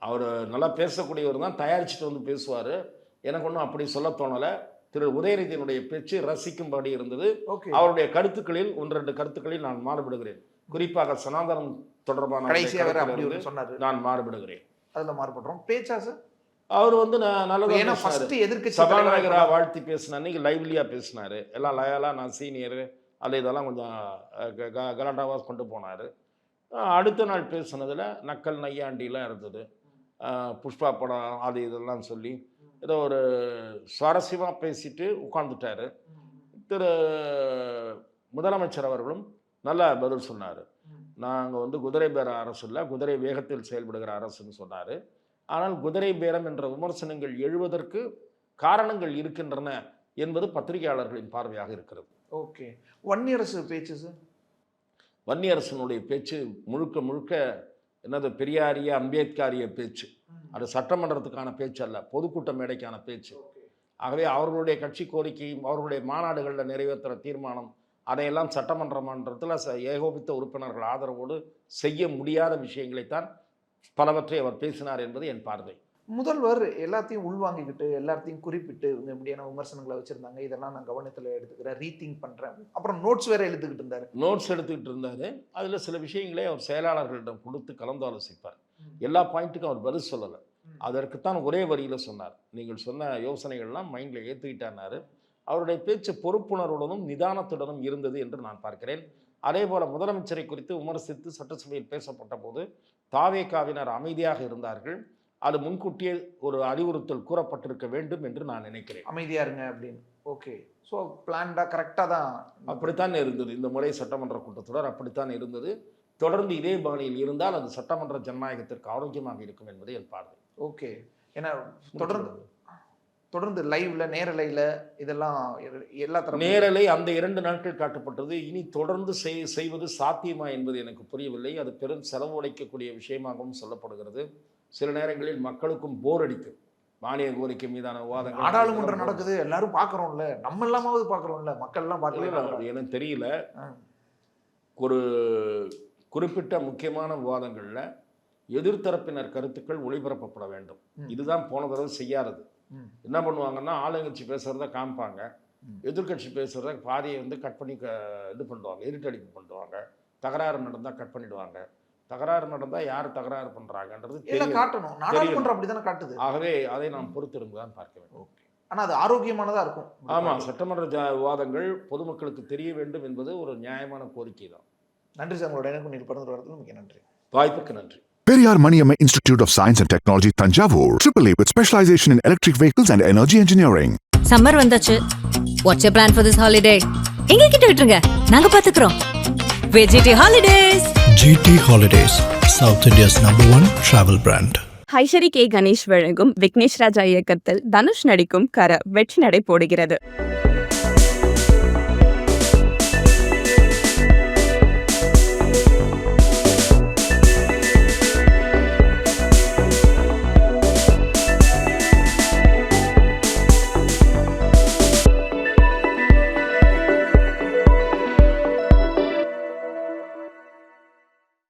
அவர் நல்லா பேசக்கூடியவர் தான், தயாரிச்சுட்டு பேசுவார். எனக்கு ஒன்றும் அப்படி சொல்ல தோணலை. திரு உதயநிதியினுடைய பேச்சு ரசிக்கும்படி இருந்தது. அவருடைய கருத்துக்களில் 1-2 கருத்துக்களில் நான் மாறுபடுகிறேன். குறிப்பாக சனாதனம் தொடர்பான நான் மாறுபடுகிறேன். அதில் மாறுபடுறோம். பேச்சா சார், அவர் நல்ல சபாநாயகராக வாழ்த்தி பேசின அன்னைக்கு லைவ்லியாக பேசினார். எல்லாம் லயாலா, நான் சீனியரு, அல்ல இதெல்லாம் கொஞ்சம் கலாட்டாவாக கொண்டு போனார். அடுத்த நாள் பேசுனதில் நக்கல் நையாண்டிலாம் இருந்தது, புஷ்பா படம் அது இதெல்லாம் சொல்லி ஏதோ ஒரு சுவாரஸ்யமாக பேசிட்டு உட்கார்ந்துட்டார். திரு முதலமைச்சர் அவர்களும் நல்லா பதில் சொன்னார். நாங்கள் குதிரை பேர அரசு இல்லை, குதிரை வேகத்தில் செயல்படுகிற அரசுன்னு சொன்னார். ஆனால் குதிரை பேரம் என்ற விமர்சனங்கள் எழுவதற்கு காரணங்கள் இருக்கின்றன என்பது பத்திரிகையாளர்களின் பார்வையாக இருக்கிறது. ஓகே. வன்னியரசு பேச்சு சார், வன்னியரசனுடைய பேச்சு முழுக்க முழுக்க என்னது பெரியாரிய அம்பேத்காரிய பேச்சு. அது சட்டமன்றத்துக்கான பேச்சு அல்ல, பொதுக்கூட்ட மேடைக்கான பேச்சு. ஆகவே அவர்களுடைய கட்சி கோரிக்கையும் அவர்களுடைய மாநாடுகளில் நிறைவேற்றுற தீர்மானம் அதையெல்லாம் சட்டமன்ற மன்றத்தில் ஏகோபித்த உறுப்பினர்கள் ஆதரவோடு செய்ய முடியாத விஷயங்களைத்தான் பலவற்றை அவர் பேசினார் என்பது என் பார்வை. முதல்வர் எல்லாத்தையும் உள்வாங்கிக்கிட்டு எல்லாத்தையும் குறிப்பிட்டு இந்த இப்படியான விமர்சனங்களை வச்சிருந்தாங்க, இதெல்லாம் நான் கவனத்தில் எடுத்துக்கிறேன், ரீதிங்க் பண்றேன், அப்புறம் நோட்ஸ் வேற எழுதுகிட்டு இருந்தாரு. நோட்ஸ் எடுத்துக்கிட்டு இருந்தார். அதில் சில விஷயங்களே அவர் செயலாளர்களிடம் கொடுத்து கலந்து ஆலோசிப்பார். எல்லா பாயிண்ட்டுக்கும் அவர் பதில் சொல்லலை. அதற்குத்தான் ஒரே வரியில் சொன்னார், நீங்கள் சொன்ன யோசனைகள்லாம் மைண்டில் ஏற்றுக்கிட்டார். அவருடைய பேச்சு பொறுப்புணர்வுடனும் நிதானத்துடனும் இருந்தது என்று நான் பார்க்கிறேன். அதே போல் முதலமைச்சரை குறித்து விமர்சித்து சட்டசபையில் பேசப்பட்ட போது தாவேகாவினர் அமைதியாக இருந்தார்கள். அது முன்கூட்டியே ஒரு அறிவுறுத்தல் கூறப்பட்டிருக்க வேண்டும் என்று நான் நினைக்கிறேன். அமைதியா இருங்க அப்படின்னு. ஓகே, ஸோ பிளான்டா கரெக்டாக தான் அப்படித்தான் இருந்தது. இந்த முறை சட்டமன்ற கூட்டத்தொடர் அப்படித்தான் இருந்தது. தொடர்ந்து இதே பாணியில் இருந்தால் அது சட்டமன்ற ஜனநாயகத்திற்கு ஆரோக்கியமாக இருக்கும் என்பது என் பார்வை. ஓகே, ஏன்னா தொடர்ந்து லைவ்ல நேரலையில இதெல்லாம் எல்லா தரப்பும் நேரலை அந்த 2 நாட்கள் காட்டப்பட்டது. இனி தொடர்ந்து செய்வது சாத்தியமா என்பது எனக்கு புரியவில்லை. அது பெரும் செலவு உழைக்கக்கூடிய விஷயமாகவும் சொல்லப்படுகிறது. சில நேரங்களில் மக்களுக்கும் போர் அடிக்கும். மானிய கோரிக்கை மீதான விவாதங்கள் நாடாளுமன்றம் நடக்குது, எல்லாரும் பார்க்குறோம்ல, நம்ம எல்லாமாவது பார்க்குறோம்ல, மக்கள் எல்லாம் பார்க்கல. எனக்கு தெரியல. ஒரு குறிப்பிட்ட முக்கியமான விவாதங்களில் எதிர்த்தரப்பினர் கருத்துக்கள் ஒளிபரப்பப்பட வேண்டும். இதுதான் போன தடவை செய்யாதது. என்ன பண்ணுவாங்கன்னா, ஆளுங்கட்சி பேசுகிறத காமிப்பாங்க, எதிர்கட்சி பேசுகிறத பாதியை கட் பண்ணி இது பண்ணுவாங்க, இருட்டடிப்பு பண்ணுவாங்க. தகராறு நடந்தால் கட் பண்ணிடுவாங்க. தகராறு நடந்தால் யார் தகராறு பண்ணுறாங்கன்றது காட்டணும். நாடாளுமன்றம் அப்படிதானே காட்டுது. ஆகவே அதை நாம் பொறுத்திருந்து தான் பார்க்க வேண்டும். ஓகே, ஆனால் அது ஆரோக்கியமானதாக இருக்கும். ஆமாம், சட்டமன்ற விவாதங்கள் பொதுமக்களுக்கு தெரிய வேண்டும் என்பது ஒரு நியாயமான கோரிக்கை தான். நன்றி சார், உங்களோட எனக்கு நீங்கள் பிறந்த வரதுக்கு மிக நன்றி. வாய்ப்புக்கு நன்றி. Periyar Maniyamma Institute of Science and Technology, Tanjavur. AAA with specialization in electric vehicles and energy engineering. Summer வந்தாச்சு. What's your plan for this holiday? எங்க கிட்ட விட்டுருங்க, நாங்க பாத்துக்கிறோம். VGT Holidays. GT Holidays, South India's #1 travel brand. Ishari K Ganesh வழங்கும் விக்னேஷ் ராஜா இயக்கத்தில் தனுஷ் நடிக்கும் கர வெற்றி நடை போடுகிறது.